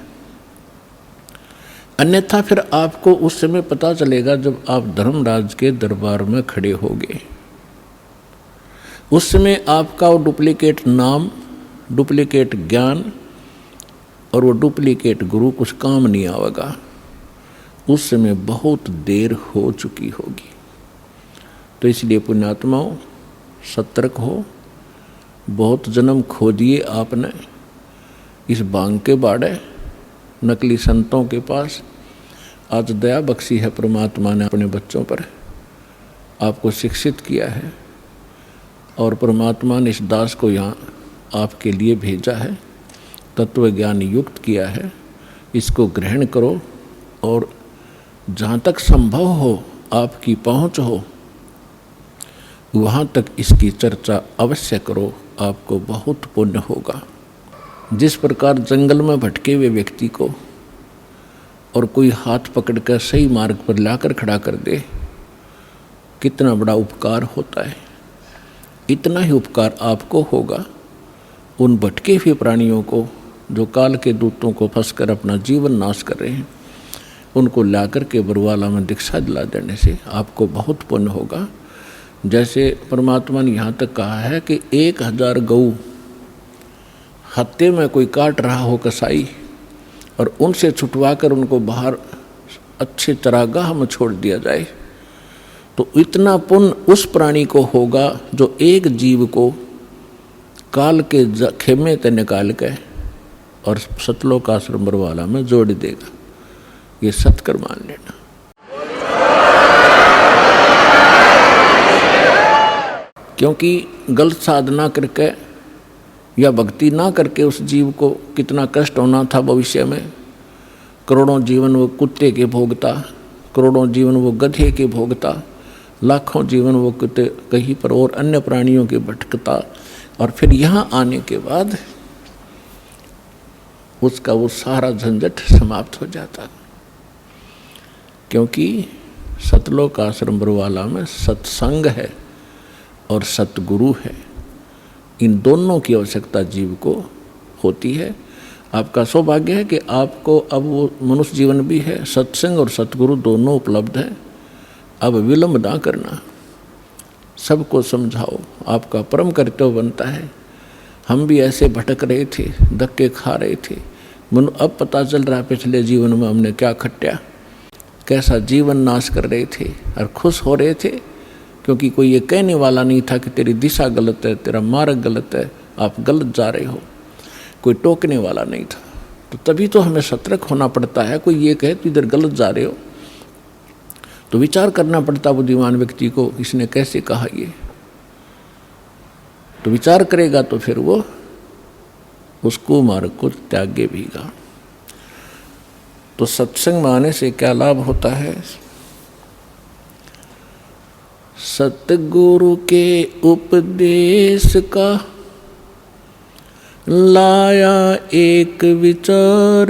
अन्यथा फिर आपको उस समय पता चलेगा जब आप धर्मराज के दरबार में खड़े होगे। उस समय आपका वो डुप्लीकेट नाम, डुप्लीकेट ज्ञान और वो डुप्लीकेट गुरु कुछ काम नहीं आएगा। उस समय बहुत देर हो चुकी होगी। तो इसलिए पुण्यात्माओं सतर्क हो। बहुत जन्म खो दिए आपने इस भांग के बाड़े, नकली संतों के पास। आज दया बख्शी है परमात्मा ने अपने बच्चों पर, आपको शिक्षित किया है और परमात्मा ने इस दास को यहाँ आपके लिए भेजा है, तत्व ज्ञान युक्त किया है। इसको ग्रहण करो और जहाँ तक संभव हो, आपकी पहुँच हो, वहाँ तक इसकी चर्चा अवश्य करो, आपको बहुत पुण्य होगा। जिस प्रकार जंगल में भटके हुए व्यक्ति को और कोई हाथ पकड़कर सही मार्ग पर लाकर खड़ा कर दे, कितना बड़ा उपकार होता है। इतना ही उपकार आपको होगा उन भटके हुए प्राणियों को जो काल के दूतों को फंसकर अपना जीवन नाश कर रहे हैं, उनको लाकर के बरवाला में दीक्षा दिला देने से आपको बहुत पुण्य होगा। जैसे परमात्मा ने यहाँ तक कहा है कि 1000 गऊ हत्ते में कोई काट रहा हो कसाई, और उनसे छुटवा कर उनको बाहर अच्छे चरागाह में छोड़ दिया जाए, तो इतना पुण्य उस प्राणी को होगा जो एक जीव को काल के खेमे से निकाल के और सतलोक आश्रम बरवाला में जोड़ देगा। ये सत्कर मान लेना। क्योंकि गलत साधना करके या भक्ति ना करके उस जीव को कितना कष्ट होना था भविष्य में। करोड़ों जीवन वो कुत्ते के भोगता, करोड़ों जीवन वो गधे के भोगता, लाखों जीवन वो कुत्ते कहीं पर और अन्य प्राणियों के भटकता, और फिर यहाँ आने के बाद उसका वो सारा झंझट समाप्त हो जाता। क्योंकि सतलोक आश्रम बरवाला में सत्संग है और सतगुरु है। इन दोनों की आवश्यकता जीव को होती है। आपका सौभाग्य है कि आपको अब वो मनुष्य जीवन भी है, सत्संग और सतगुरु दोनों उपलब्ध है। अब विलंब ना करना, सबको समझाओ, आपका परम कर्तव्य बनता है। हम भी ऐसे भटक रहे थे, धक्के खा रहे थे, अब पता चल रहा है पिछले जीवन में हमने क्या खट्या, कैसा जीवन नाश कर रहे थे, और खुश हो रहे थे क्योंकि कोई ये कहने वाला नहीं था कि तेरी दिशा गलत है, तेरा मार्ग गलत है, आप गलत जा रहे हो। कोई टोकने वाला नहीं था। तो तभी तो हमें सतर्क होना पड़ता है। कोई ये कहे तो इधर गलत जा रहे हो, तो विचार करना पड़ता बुद्धिमान व्यक्ति को, इसने कैसे कहा ये। तो विचार करेगा तो फिर वो उसको मार्ग को त्यागे भीगा। तो सत्संग में आने से क्या लाभ होता है? सतगुरु के उपदेश का लाया एक विचार,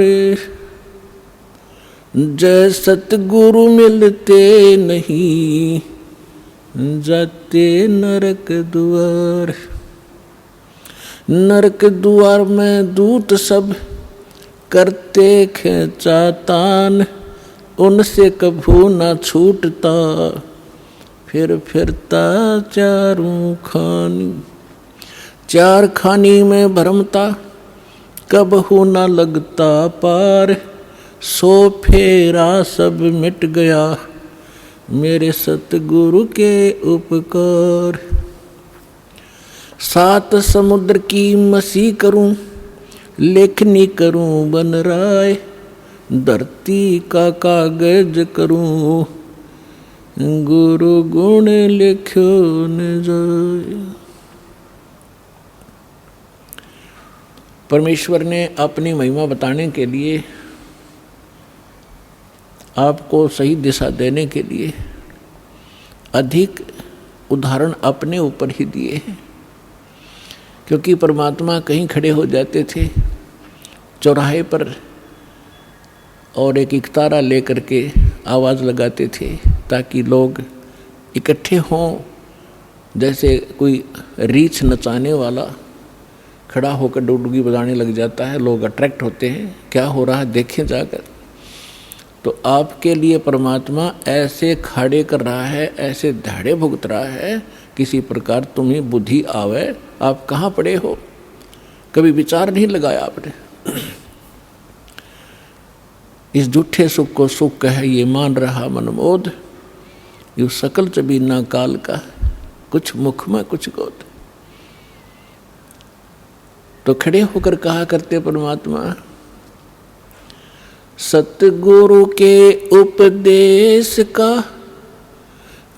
जय सतगुरु मिलते नहीं जाते नरक द्वार। नरक द्वार में दूत सब करते खेचातान, उनसे कभू ना छूटता फिर फिरता चारों खानी। चार खानी में भरमता कबहू ना लगता पार, सो फेरा सब मिट गया मेरे सतगुरु के उपकार। सात समुद्र की मसी करूं, लेखनी करूं बन राय, धरती का कागज करूं गुरु गुण लिखो न जाए। परमेश्वर ने अपनी महिमा बताने के लिए, आपको सही दिशा देने के लिए अधिक उदाहरण अपने ऊपर ही दिए हैं। क्योंकि परमात्मा कहीं खड़े हो जाते थे चौराहे पर और एक इकतारा लेकर के आवाज़ लगाते थे ताकि लोग इकट्ठे हों। जैसे कोई रीछ नचाने वाला खड़ा होकर डुगडुगी बजाने लग जाता है, लोग अट्रैक्ट होते हैं, क्या हो रहा है देखें जाकर। तो आपके लिए परमात्मा ऐसे खड़े कर रहा है, ऐसे धाड़े भुगत रहा है, किसी प्रकार तुम्हें बुद्धि आवे। आप कहाँ पड़े हो, कभी विचार नहीं लगाया आपने। इस झूठे सुख को सुख कहे ये मान रहा मनमोद, यू सकल चबीना काल का कुछ मुख में कुछ गोद। तो खड़े होकर कहा करते परमात्मा, सतगुरु के उपदेश का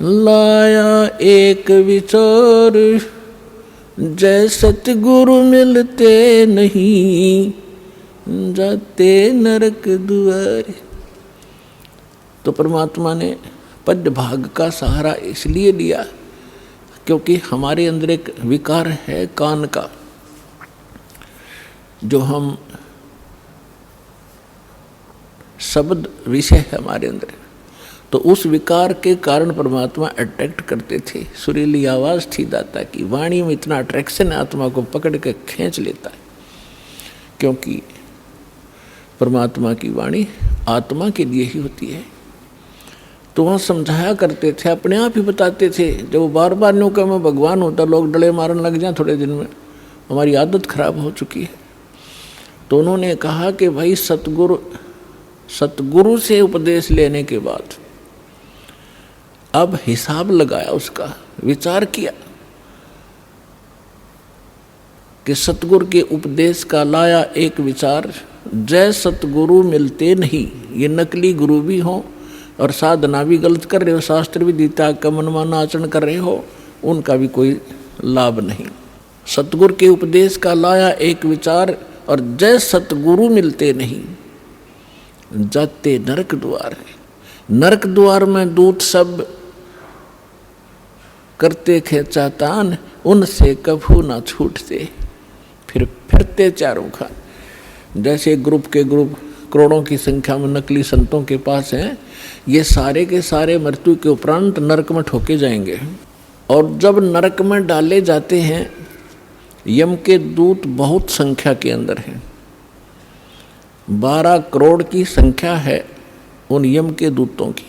लाया एक विचार, जय सतगुरु मिलते नहीं जाते नरक द्वार। तो परमात्मा ने पद्य भाग का सहारा इसलिए लिया क्योंकि हमारे अंदर एक विकार है कान का, जो हम शब्द विषय है हमारे अंदर। तो उस विकार के कारण परमात्मा अट्रैक्ट करते थे। सुरीली आवाज़ थी दाता की, वाणी में इतना अट्रैक्शन आत्मा को पकड़ के खींच लेता है। क्योंकि परमात्मा की वाणी आत्मा के लिए ही होती है। तो वहाँ समझाया करते थे, अपने आप ही बताते थे। जब वो बार बार न्यू का मैं भगवान होता, लोग डले मारने लग जाए थोड़े दिन में, हमारी आदत खराब हो चुकी है। तो उन्होंने कहा कि भाई सतगुरु से उपदेश लेने के बाद अब हिसाब लगाया, उसका विचार किया कि सतगुरु के उपदेश का लाया एक विचार, जय सतगुरु मिलते नहीं, ये नकली गुरु भी हों और साधना भी गलत कर रहे हो, शास्त्र भी गीता का मनमाना आचरण कर रहे हो, उनका भी कोई लाभ नहीं। सतगुरु के उपदेश का लाया एक विचार और जय सतगुरु मिलते नहीं, जाते नरक द्वार। नरक द्वार में दूत सब करते खेचातान, उनसे कभू ना छूटते, फिर फिरते चारों खान। जैसे ग्रुप के ग्रुप करोड़ों की संख्या में नकली संतों के पास हैं, ये सारे के सारे मृत्यु के उपरांत नरक में ठोके जाएंगे। और जब नरक में डाले जाते हैं, यम के दूत बहुत संख्या के अंदर हैं, 12 करोड़ की संख्या है उन यम के दूतों की।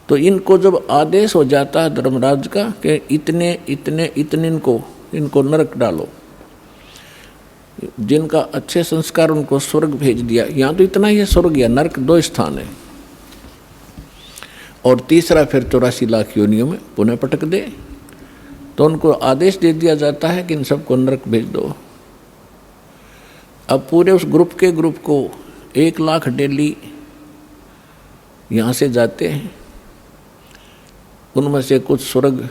तो इनको जब आदेश हो जाता है धर्मराज का कि इतने इतने इतने इनको नरक डालो, जिनका अच्छे संस्कार उनको स्वर्ग भेज दिया। यहाँ तो इतना ही है, स्वर्ग या नरक 2 स्थान है, और तीसरा फिर 84 लाख योनियों में पुनः पटक दे। तो उनको आदेश दे दिया जाता है कि इन सबको नरक भेज दो। अब पूरे उस ग्रुप के ग्रुप को 1 लाख डेली यहाँ से जाते हैं, उनमें से कुछ स्वर्ग,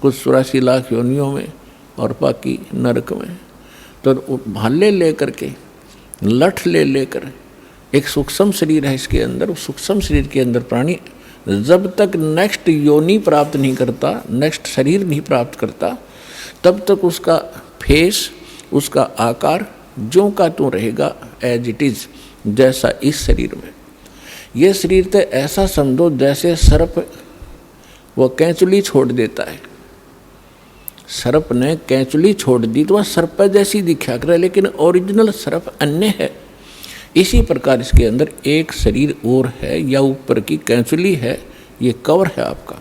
कुछ 84 लाख योनियों में और बाकी नरक में। तो भाले ले करके, लठ ले कर, एक सूक्ष्म शरीर है इसके अंदर, उस सूक्ष्म शरीर के अंदर प्राणी जब तक नेक्स्ट योनि प्राप्त नहीं करता, नेक्स्ट शरीर नहीं प्राप्त करता, तब तक उसका फेस, उसका आकार ज्यों का त्यों रहेगा, एज इट इज, जैसा इस शरीर में। ये शरीर तो ऐसा समझो जैसे सर्प वो कैंचुली छोड़ देता है। सर्प ने कैंचुली छोड़ दी तो वह सर्प जैसी दिखा करे, लेकिन ओरिजिनल सर्प अन्य है। इसी प्रकार इसके अंदर एक शरीर और है, या ऊपर की कैंचुली है, ये कवर है आपका।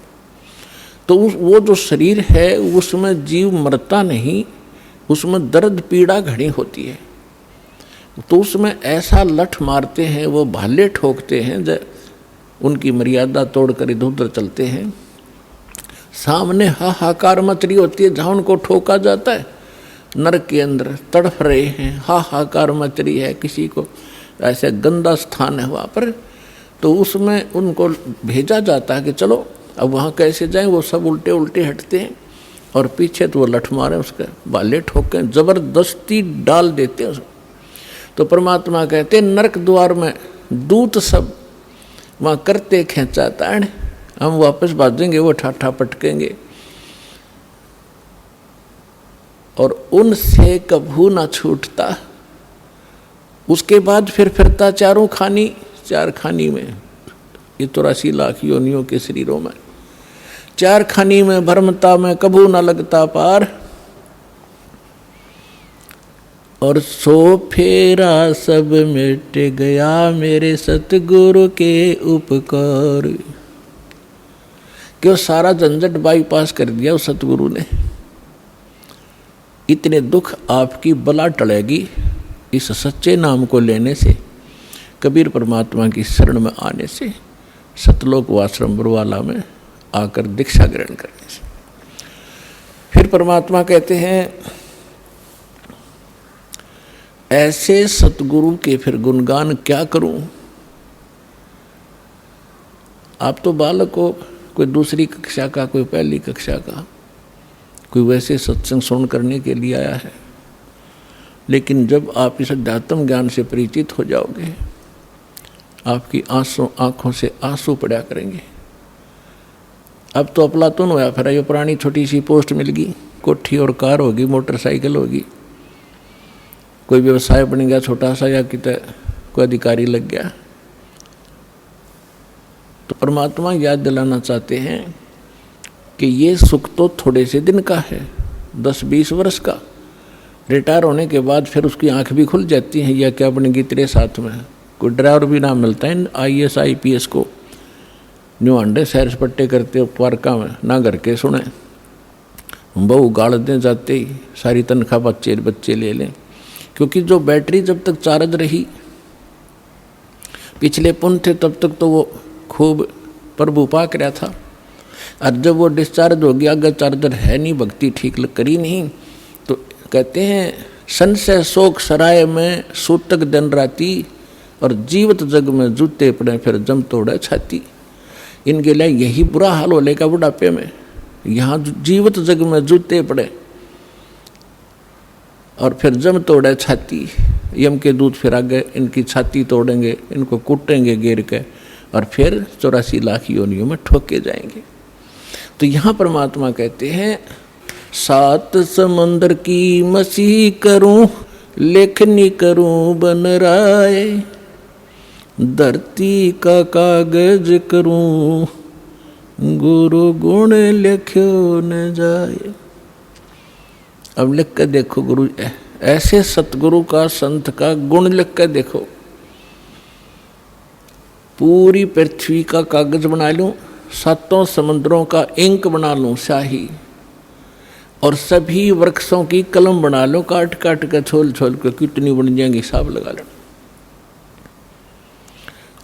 तो वो जो शरीर है उसमें जीव मरता नहीं, उसमें दर्द पीड़ा घनी होती है। तो उसमें ऐसा लठ मारते हैं, वो भाले ठोकते हैं, उनकी मर्यादा तोड़कर इधर उधर चलते हैं। सामने हाहाकार मच रही होती है, जहाँ उनको ठोका जाता है नरक के अंदर तड़फ रहे हैं, हाहाकार मच रही है, किसी को ऐसे गंदा स्थान है वहाँ पर, तो उसमें उनको भेजा जाता है कि चलो अब वहाँ कैसे जाएं। वो सब उल्टे उल्टे हटते हैं और पीछे तो वो लठ मारे, उसके बाले ठोके, जबरदस्ती डाल देते हैं उसको। तो परमात्मा कहते नरक द्वार में दूत सब वहाँ करते खेचाता है, हम वापस भागेंगे, वो ठाठा पटकेंगे और उनसे कभू ना छूटता। उसके बाद फिर फिरता चारों खानी, 4 खानी में, ये 84 लाख योनियों के शरीरों में, 4 खानी में भ्रमता में कभू ना लगता पार। और सो फेरा सब मिट गया मेरे सतगुरु के उपकार। क्यों सारा झंझट बाईपास कर दिया उस सतगुरु ने। इतने दुख आपकी बला टलेगी इस सच्चे नाम को लेने से, कबीर परमात्मा की शरण में आने से, सतलोक वाश्रम बरवाला में आकर दीक्षा ग्रहण करने से। फिर परमात्मा कहते हैं ऐसे सतगुरु के फिर गुणगान क्या करूं। आप तो बालक हो, कोई दूसरी कक्षा का, कोई पहली कक्षा का, कोई वैसे सत्संग सुन करने के लिए आया है, लेकिन जब आप इस अध्यात्म ज्ञान से परिचित हो जाओगे, आपकी आंखों से आंसू पड़ा करेंगे। अब तो अफलातून होया फिर ये पुरानी छोटी सी पोस्ट मिल गई, कोठी और कार होगी, मोटरसाइकिल होगी, कोई व्यवसाय बन गया छोटा सा, या कितने कोई अधिकारी लग गया। तो परमात्मा याद दिलाना चाहते हैं कि ये सुख तो थोड़े से दिन का है, 10-20 वर्ष का। रिटायर होने के बाद फिर उसकी आंख भी खुल जाती है, या क्या बनेगी तेरे साथ में। कोई ड्राइवर भी ना मिलता है IAS IPS को, न्यू अंडे सैर सपट्टे करते हो पार्का में, ना घर के सुने, बहू गाड़ दें जाते ही सारी तनख्वाह बच्चे ले लें। क्योंकि जो बैटरी जब तक चार्ज रही, पिछले पुण्य थे तब तक तो वो खूब प्रभु पाक रहा था, और जब वो डिस्चार्ज हो गया, अगर चार्जर है नहीं, भक्ति ठीक करी नहीं, तो कहते हैं संशय शोक सराय में सूतक दिन राती, और जीवत जग में जूते पड़े फिर जम तोड़े छाती। इनके लिए यही बुरा हाल हो लेगा बुढ़ापे में। यहाँ जीवत जग में जूते पड़े और फिर जम तोड़े छाती, यम के दूत फिर आगे इनकी छाती तोड़ेंगे, इनको कूटेंगे गिर के, और फिर 84 लाख योनियों में ठोके जाएंगे। तो यहाँ परमात्मा कहते हैं 7 समंदर की मसीह करूं, लेखनी करूं बन राय, धरती का कागज करूं, गुरु गुण लिख्यो न जाए। अब लिख कर देखो, गुरु ऐसे सतगुरु का, संत का गुण लिख कर देखो। पूरी पृथ्वी का कागज बना लूं, 7 समुद्रों का इंक बना लूं स्याही, और सभी वृक्षों की कलम बना लो, काट काट कर छोल छोल कर, कितनी बन जाएंगी हिसाब लगा लो।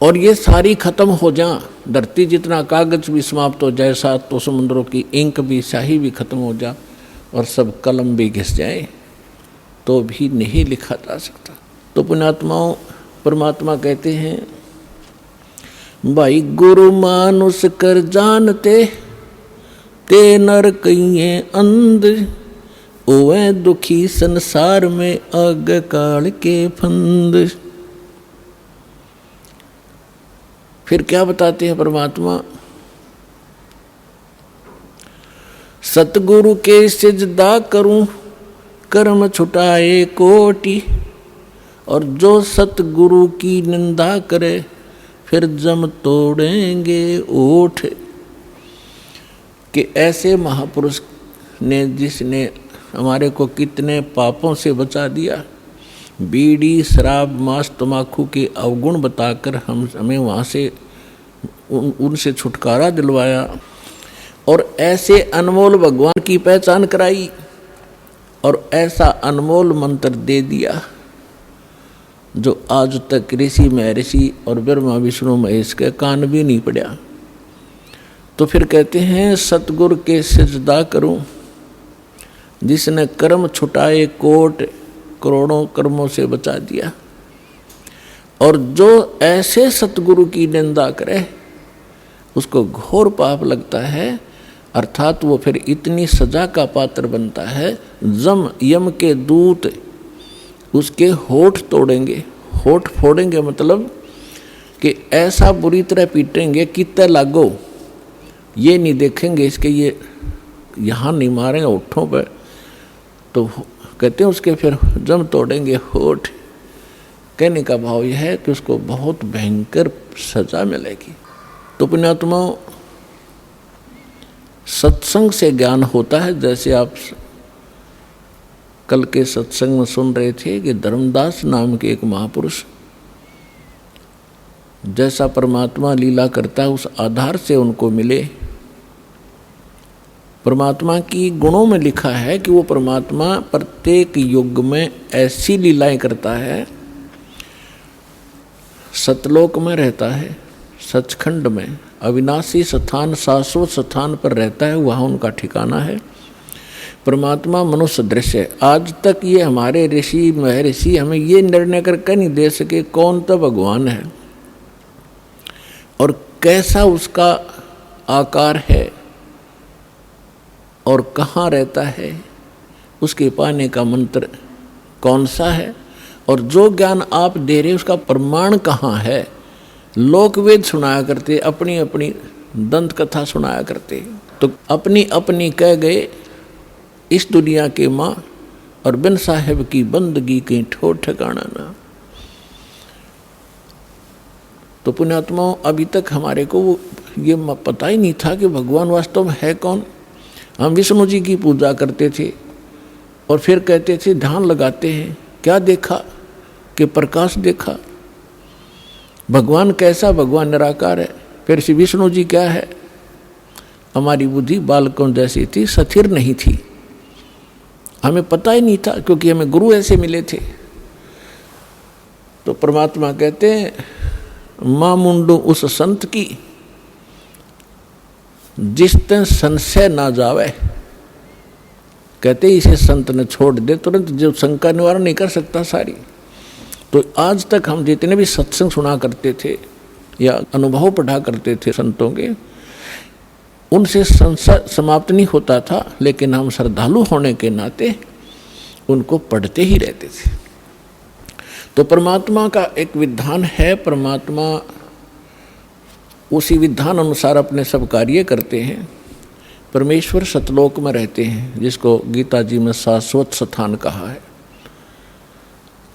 और ये सारी खत्म हो जा, धरती जितना कागज भी समाप्त हो जाए, 7 समुद्रों की इंक भी स्याही भी खत्म हो जा, और सब कलम भी घिस जाए, तो भी नहीं लिखा जा सकता। तो पुण्यात्माओं, परमात्मा कहते हैं भाई गुरु मानुष कर जानते, ते नर कहिए अंध, ओए दुखी संसार में आग काल के फंद। फिर क्या बताते हैं परमात्मा, सतगुरु के सिजदा करूं, कर्म छुटाए कोटि, और जो सतगुरु की निंदा करे, फिर जम तोड़ेंगे ओठ। कि ऐसे महापुरुष ने, जिसने हमारे को कितने पापों से बचा दिया, बीड़ी शराब मांस तम्बाकू के अवगुण बताकर हमें वहाँ से उनसे छुटकारा दिलवाया, और ऐसे अनमोल भगवान की पहचान कराई, और ऐसा अनमोल मंत्र दे दिया जो आज तक ऋषि महर्षि और ब्रह्मा विष्णु महेश के कान भी नहीं पड़ा। तो फिर कहते हैं सतगुरु के सिजदा करूं, जिसने कर्म छुटाए कोट, करोड़ों कर्मों से बचा दिया। और जो ऐसे सतगुरु की निंदा करे, उसको घोर पाप लगता है, अर्थात वो फिर इतनी सजा का पात्र बनता है, जम यम के दूत उसके होठ तोड़ेंगे। होठ फोड़ेंगे मतलब कि ऐसा बुरी तरह पीटेंगे कि तय लागो, ये नहीं देखेंगे इसके, ये यहाँ नहीं मारेंगे होठों पर, तो कहते हैं उसके फिर जम तोड़ेंगे होठ। कहने का भाव यह है कि उसको बहुत भयंकर सजा मिलेगी। तो पुण्यात्माओं, सत्संग से ज्ञान होता है। जैसे आप कल के सत्संग में सुन रहे थे कि धर्मदास नाम के एक महापुरुष जैसा परमात्मा लीला करता है, उस आधार से उनको मिले। परमात्मा की गुणों में लिखा है कि वो परमात्मा प्रत्येक युग में ऐसी लीलाएं करता है। सतलोक में रहता है, सचखंड में अविनाशी स्थान, शाश्वत स्थान पर रहता है, वहाँ उनका ठिकाना है। परमात्मा मनुष्य दृश्य है। आज तक ये हमारे ऋषि महर्षि हमें ये निर्णय करके नहीं दे सके कौन तो भगवान है और कैसा उसका आकार है और कहाँ रहता है, उसके पाने का मंत्र कौन सा है, और जो ज्ञान आप दे रहे उसका प्रमाण कहाँ है। लोक वेद सुनाया करते, अपनी अपनी दंत कथा सुनाया करते, तो अपनी अपनी कह गए इस दुनिया के माँ, और बिन साहेब की बंदगी कहीं ठोर ठिकाना ना। तो पुण्यात्माओं, अभी तक हमारे को वो ये पता ही नहीं था कि भगवान वास्तव में है कौन। हम विष्णु जी की पूजा करते थे और फिर कहते थे ध्यान लगाते हैं, क्या देखा कि प्रकाश देखा। भगवान कैसा? भगवान निराकार है। फिर श्री विष्णु जी क्या है, हमारी बुद्धि बालकों जैसी थी, स्थिर नहीं थी, हमें पता ही नहीं था, क्योंकि हमें गुरु ऐसे मिले थे। तो परमात्मा कहते हैं, मां मुंडू उस संत की जिस तन संशय ना जावे। कहते इसे संत ने छोड़ दे तुरंत, जो शंका निवारण नहीं कर सकता सारी। तो आज तक हम जितने भी सत्संग सुना करते थे या अनुभव पढ़ा करते थे संतों के, उनसे संशय समाप्त नहीं होता था, लेकिन हम श्रद्धालु होने के नाते उनको पढ़ते ही रहते थे। तो परमात्मा का एक विधान है, परमात्मा उसी विधान अनुसार अपने सब कार्य करते हैं। परमेश्वर सतलोक में रहते हैं, जिसको गीता जी में शाश्वत स्थान कहा है,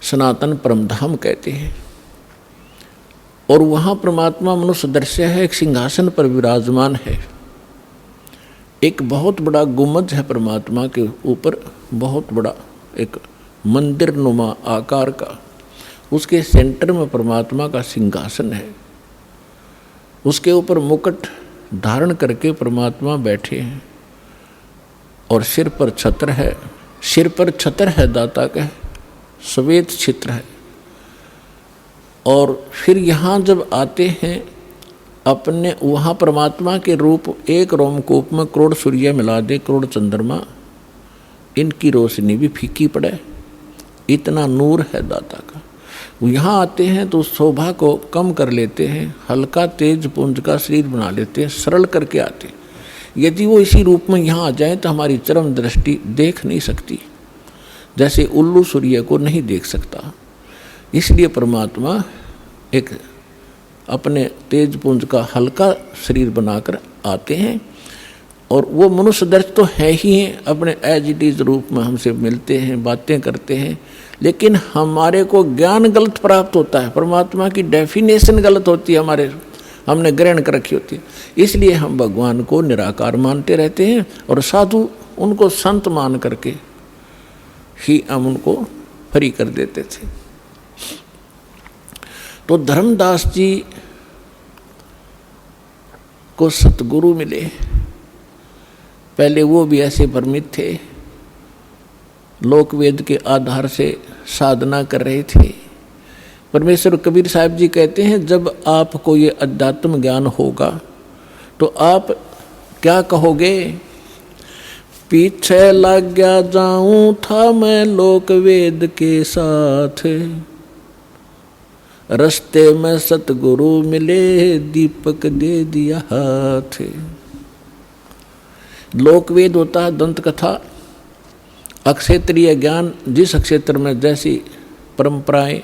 सनातन परमधाम कहते हैं। और वहाँ परमात्मा मनुष्य दृश्य है, एक सिंहासन पर विराजमान है। एक बहुत बड़ा गुम्बद है परमात्मा के ऊपर, बहुत बड़ा एक मंदिर नुमा आकार का, उसके सेंटर में परमात्मा का सिंहासन है। उसके ऊपर मुकुट धारण करके परमात्मा बैठे हैं और सिर पर छत्र है। सिर पर छत्र है दाता का, श्वेत छित्र है। और फिर यहाँ जब आते हैं अपने, वहाँ परमात्मा के रूप एक रोमकूप में करोड़ सूर्य मिला दे, करोड़ चंद्रमा, इनकी रोशनी भी फीकी पड़े, इतना नूर है दाता का। यहाँ आते हैं तो शोभा को कम कर लेते हैं, हल्का तेज पुंज का शरीर बना लेते हैं, सरल करके आते हैं। यदि वो इसी रूप में यहाँ आ जाए तो हमारी चरम दृष्टि देख नहीं सकती, जैसे उल्लू सूर्य को नहीं देख सकता। इसलिए परमात्मा एक अपने तेज पुंज का हल्का शरीर बनाकर आते हैं, और वो मनुष्य दर्श तो है ही हैं, अपने एज इट इज रूप में हमसे मिलते हैं, बातें करते हैं। लेकिन हमारे को ज्ञान गलत प्राप्त होता है, परमात्मा की डेफिनेशन गलत होती है, हमने ग्रहण कर रखी होती है। इसलिए हम भगवान को निराकार मानते रहते हैं, और साधु उनको संत मान करके ही हम उनको फ्री कर देते थे। तो धर्मदास जी को सतगुरु मिले। पहले वो भी ऐसे भ्रमित थे, लोक वेद के आधार से साधना कर रहे थे। परमेश्वर कबीर साहब जी कहते हैं, जब आपको ये अध्यात्म ज्ञान होगा तो आप क्या कहोगे, पीछे लग गया जाऊं था मैं लोक वेद के साथ, रस्ते में सतगुरु मिले दीपक दे दिया हाथ। लोकवेद होता है दंत कथा, अक्षेत्रीय ज्ञान, जिस क्षेत्र में जैसी परंपराएं,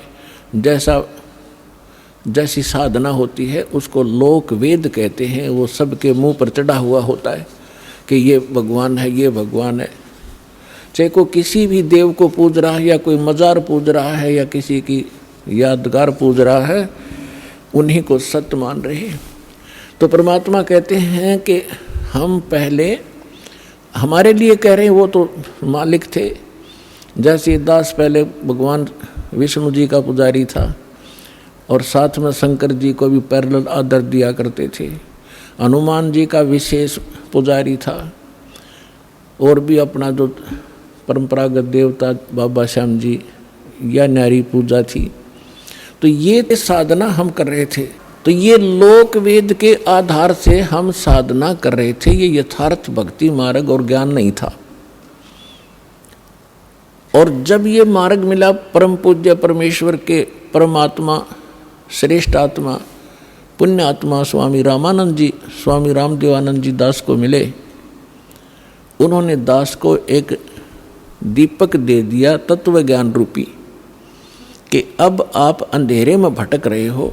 जैसी साधना होती है उसको लोक वेद कहते हैं। वो सबके मुंह पर चढ़ा हुआ होता है कि ये भगवान है, ये भगवान है। चाहे कोई किसी भी देव को पूज रहा है, या कोई मजार पूज रहा है, या किसी की यादगार पूज रहा है, उन्हीं को सत्य मान रहे हैं। तो परमात्मा कहते हैं कि हम पहले हमारे लिए कह रहे हैं, वो तो मालिक थे। जैसे दास पहले भगवान विष्णु जी का पुजारी था, और साथ में शंकर जी को भी पैरेलल आदर दिया करते थे। हनुमान जी का विशेष पुजारी था, और भी अपना जो परंपरागत देवता बाबा श्याम जी या नारी पूजा थी। तो ये साधना हम कर रहे थे। तो ये लोक वेद के आधार से हम साधना कर रहे थे, ये यथार्थ भक्ति मार्ग और ज्ञान नहीं था। और जब ये मार्ग मिला परम पूज्य परमेश्वर के परमात्मा, श्रेष्ठ आत्मा, पुण्य आत्मा स्वामी रामानंद जी, स्वामी रामदेवानंद जी दास को मिले। उन्होंने दास को एक दीपक दे दिया तत्व ज्ञान रूपी, कि अब आप अंधेरे में भटक रहे हो,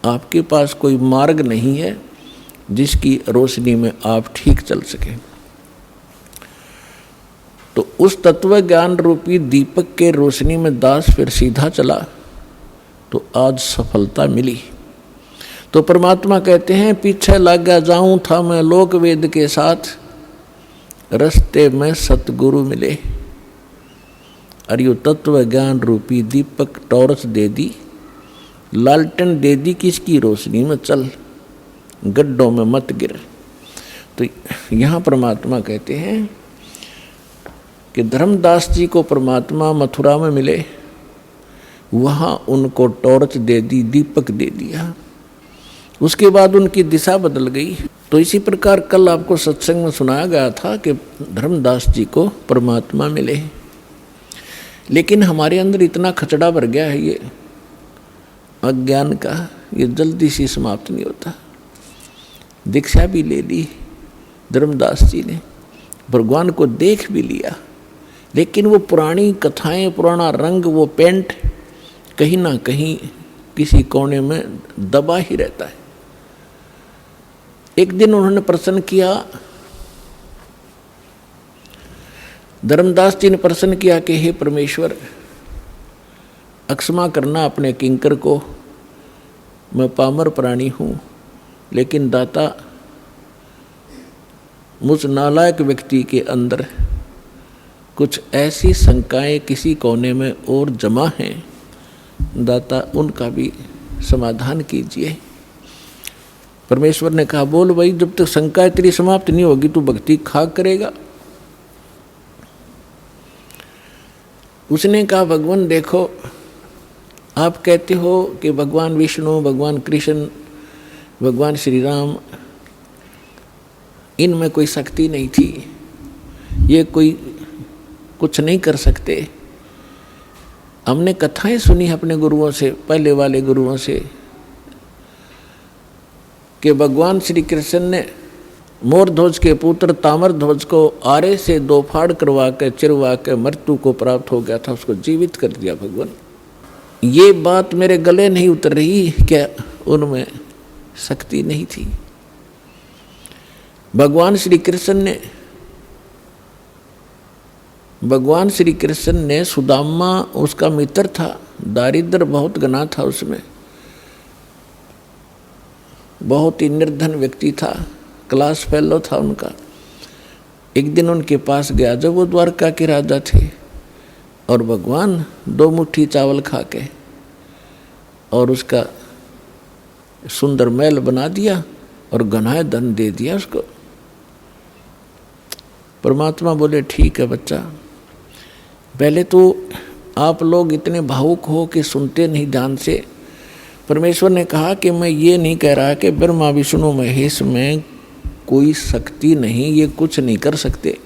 आपके पास कोई मार्ग नहीं है जिसकी रोशनी में आप ठीक चल सके। तो उस तत्व ज्ञान रूपी दीपक के रोशनी में दास फिर सीधा चला, तो आज सफलता मिली। तो परमात्मा कहते हैं, पीछे लग गया जाऊं था मैं लोक वेद के साथ, रस्ते में सतगुरु मिले। और यो तत्व ज्ञान रूपी दीपक टॉर्च दे दी, लालटेन दे दी, किसकी रोशनी में चल, गड्ढों में मत गिर। तो यहाँ परमात्मा कहते हैं कि धर्मदास जी को परमात्मा मथुरा में मिले, वहाँ उनको टॉर्च दे दी, दीपक दे दिया, उसके बाद उनकी दिशा बदल गई। तो इसी प्रकार कल आपको सत्संग में सुनाया गया था कि धर्मदास जी को परमात्मा मिले, लेकिन हमारे अंदर इतना खचड़ा भर गया है ये अज्ञान का, ये जल्दी से समाप्त नहीं होता। दीक्षा भी ले ली धर्मदास जी ने, भगवान को देख भी लिया, लेकिन वो पुरानी कथाएं, पुराना रंग, वो पेंट कहीं ना कहीं किसी कोने में दबा ही रहता है। एक दिन उन्होंने प्रश्न किया, धर्मदास जी ने प्रश्न किया कि हे परमेश्वर, अक्षमा करना अपने किंकर को, मैं पामर प्राणी हूँ, लेकिन दाता मुझ नालायक व्यक्ति के अंदर कुछ ऐसी शंकाएं किसी कोने में और जमा हैं, दाता उनका भी समाधान कीजिए। परमेश्वर ने कहा, बोल भाई, जब तक शंका तेरी समाप्त नहीं होगी तू भक्ति खाक करेगा। उसने कहा, भगवान देखो, आप कहते हो कि भगवान विष्णु, भगवान कृष्ण, भगवान श्री राम, इनमें कोई शक्ति नहीं थी, ये कोई कुछ नहीं कर सकते। हमने कथाएं सुनी अपने गुरुओं से, पहले वाले गुरुओं से, कि भगवान श्री कृष्ण ने मोर ध्वज के पुत्र ताम्र ध्वज को आरे से 2 फाड़ करवा के चिरवा के मृत्यु को प्राप्त हो गया था, उसको जीवित कर दिया भगवान। ये बात मेरे गले नहीं उतर रही, क्या उनमें शक्ति नहीं थी? भगवान श्री कृष्ण ने सुदामा उसका मित्र था, दारिद्र बहुत घना था, उसमें बहुत ही निर्धन व्यक्ति था, क्लास फेलो था उनका। एक दिन उनके पास गया जब वो द्वारका के राजा थे, और भगवान 2 मुट्ठी चावल खा के और उसका सुंदर महल बना दिया और घना धन दे दिया उसको। परमात्मा बोले, ठीक है बच्चा, पहले तो आप लोग इतने भावुक हो कि सुनते नहीं ध्यान से। परमेश्वर ने कहा कि मैं ये नहीं कह रहा कि ब्रह्मा विष्णु महेश में कोई शक्ति नहीं, ये कुछ नहीं कर सकते।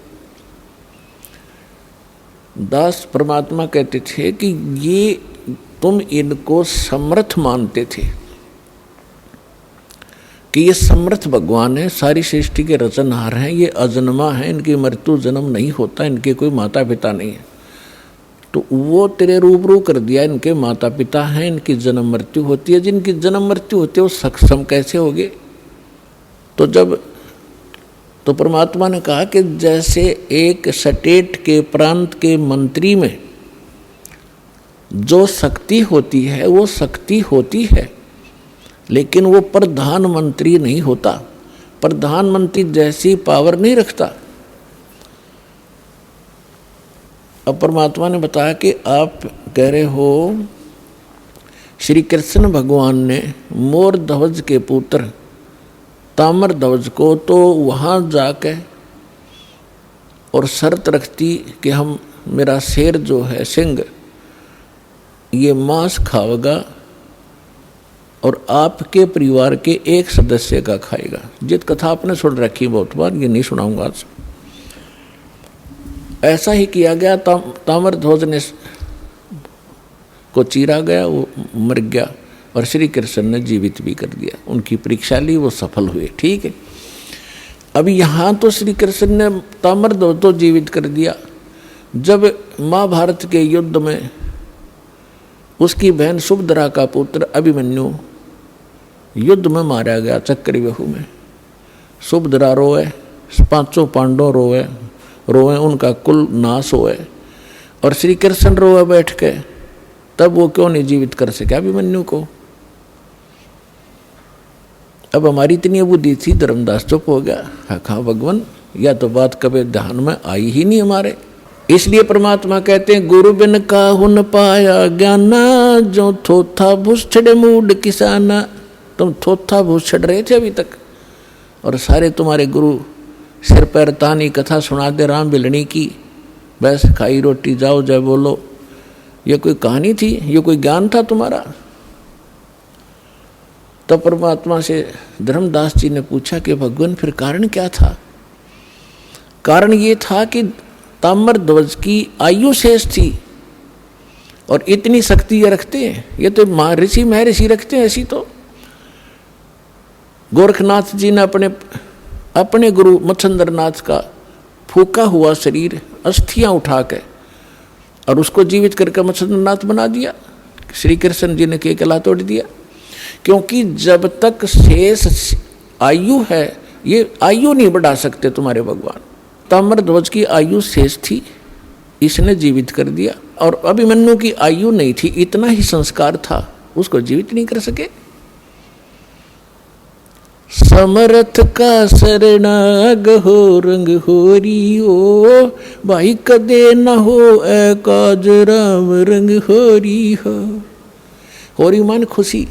दास परमात्मा कहते थे कि ये तुम इनको समर्थ मानते थे कि ये समर्थ भगवान है, सारी सृष्टि के रचनहार हैं, ये अजन्मा है, इनकी मृत्यु जन्म नहीं होता, इनके कोई माता पिता नहीं है। तो वो तेरे रूबरू कर दिया, इनके माता पिता हैं, इनकी जन्म मृत्यु होती है। जिनकी जन्म मृत्यु होती है वो सक्षम कैसे होगे? तो परमात्मा ने कहा कि जैसे एक स्टेट के प्रांत के मंत्री में जो शक्ति होती है वो शक्ति होती है, लेकिन वो प्रधानमंत्री नहीं होता, प्रधानमंत्री जैसी पावर नहीं रखता। अब परमात्मा ने बताया कि आप कह रहे हो श्री कृष्ण भगवान ने मोर ध्वज के पुत्र ताम्र ध्वज को तो वहाँ जाके और शर्त रखती कि हम, मेरा शेर जो है सिंह, ये मांस खाएगा और आपके परिवार के एक सदस्य का खाएगा। जित कथा आपने सुन रखी बहुत बार, ये नहीं सुनाऊंगा आज। ऐसा ही किया गया, ताम्र ध्वज ने को चीरा गया, वो मर गया और श्री कृष्ण ने जीवित भी कर दिया। उनकी परीक्षा ली, वो सफल हुए। ठीक है, अब यहाँ तो श्री कृष्ण ने ताम्र ध्वज तो जीवित कर दिया। जब महाभारत के युद्ध में उसकी बहन सुभद्रा का पुत्र अभिमन्यु युद्ध में मारा गया चक्रव्यूह में, सुभद्रा रोए, 500 पांडव रोए, उनका कुल नाश होए, और श्री कृष्ण रोए बैठ के, तब वो क्यों नहीं जीवित कर सके अभिमन्यु को? अब हमारी इतनी बुद्धि थी, धर्मदास चुप हो गया। कहा भगवान, या तो बात कभी ध्यान में आई ही नहीं हमारे। इसलिए परमात्मा कहते हैं, गुरु बिन काहु न पाया ज्ञाना, जो थोथा भूस छड़े मूड किसाना। तुम थोथा भूस छड़ रहे थे अभी तक, और सारे तुम्हारे गुरु सिर पैर तानी कथा सुनाते राम बिलनी की, बस खाई रोटी जाओ जय बोलो। ये कोई कहानी थी? ये कोई ज्ञान था तुम्हारा? तब परमात्मा से धर्मदास जी ने पूछा कि भगवान फिर कारण क्या था? कारण ये था कि ताम्रध्वज की आयु शेष थी और इतनी शक्ति ये रखते हैं, ये तो ऋषि महर्षि रखते हैं। ऐसी तो गोरखनाथ जी ने अपने गुरु मच्छंद्रनाथ का फूका हुआ शरीर अस्थियां उठा के और उसको जीवित करके मच्छंद्रनाथ बना दिया। श्री कृष्ण जी ने केकला तोड़ दिया, क्योंकि जब तक शेष आयु है ये आयु नहीं बढ़ा सकते तुम्हारे भगवान। ताम्रध्वज की आयु शेष थी, इसने जीवित कर दिया। और अभिमन्यु की आयु नहीं थी, इतना ही संस्कार था, उसको जीवित नहीं कर सके। समरथ का शरणाग हो रंग होरी हो, भाई कदे न हो ए काज राम रंग होरी हो। होरी मान खुशी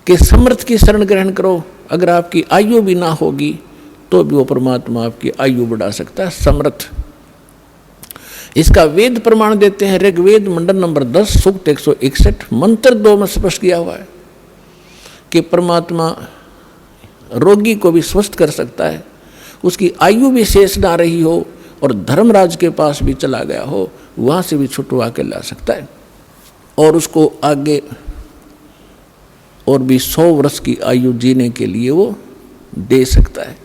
कि समर्थ की शरण ग्रहण करो। अगर आपकी आयु भी ना होगी तो भी वो परमात्मा आपकी आयु बढ़ा सकता है। समर्थ, इसका वेद प्रमाण देते हैं। ऋग्वेद मंडल नंबर 10 सूक्त 161 मंत्र 2 में स्पष्ट किया हुआ है कि परमात्मा रोगी को भी स्वस्थ कर सकता है, उसकी आयु भी शेष ना रही हो और धर्मराज के पास भी चला गया हो, वहाँ से भी छुटवा के ला सकता है और उसको आगे और भी 100 वर्ष की आयु जीने के लिए वो दे सकता है।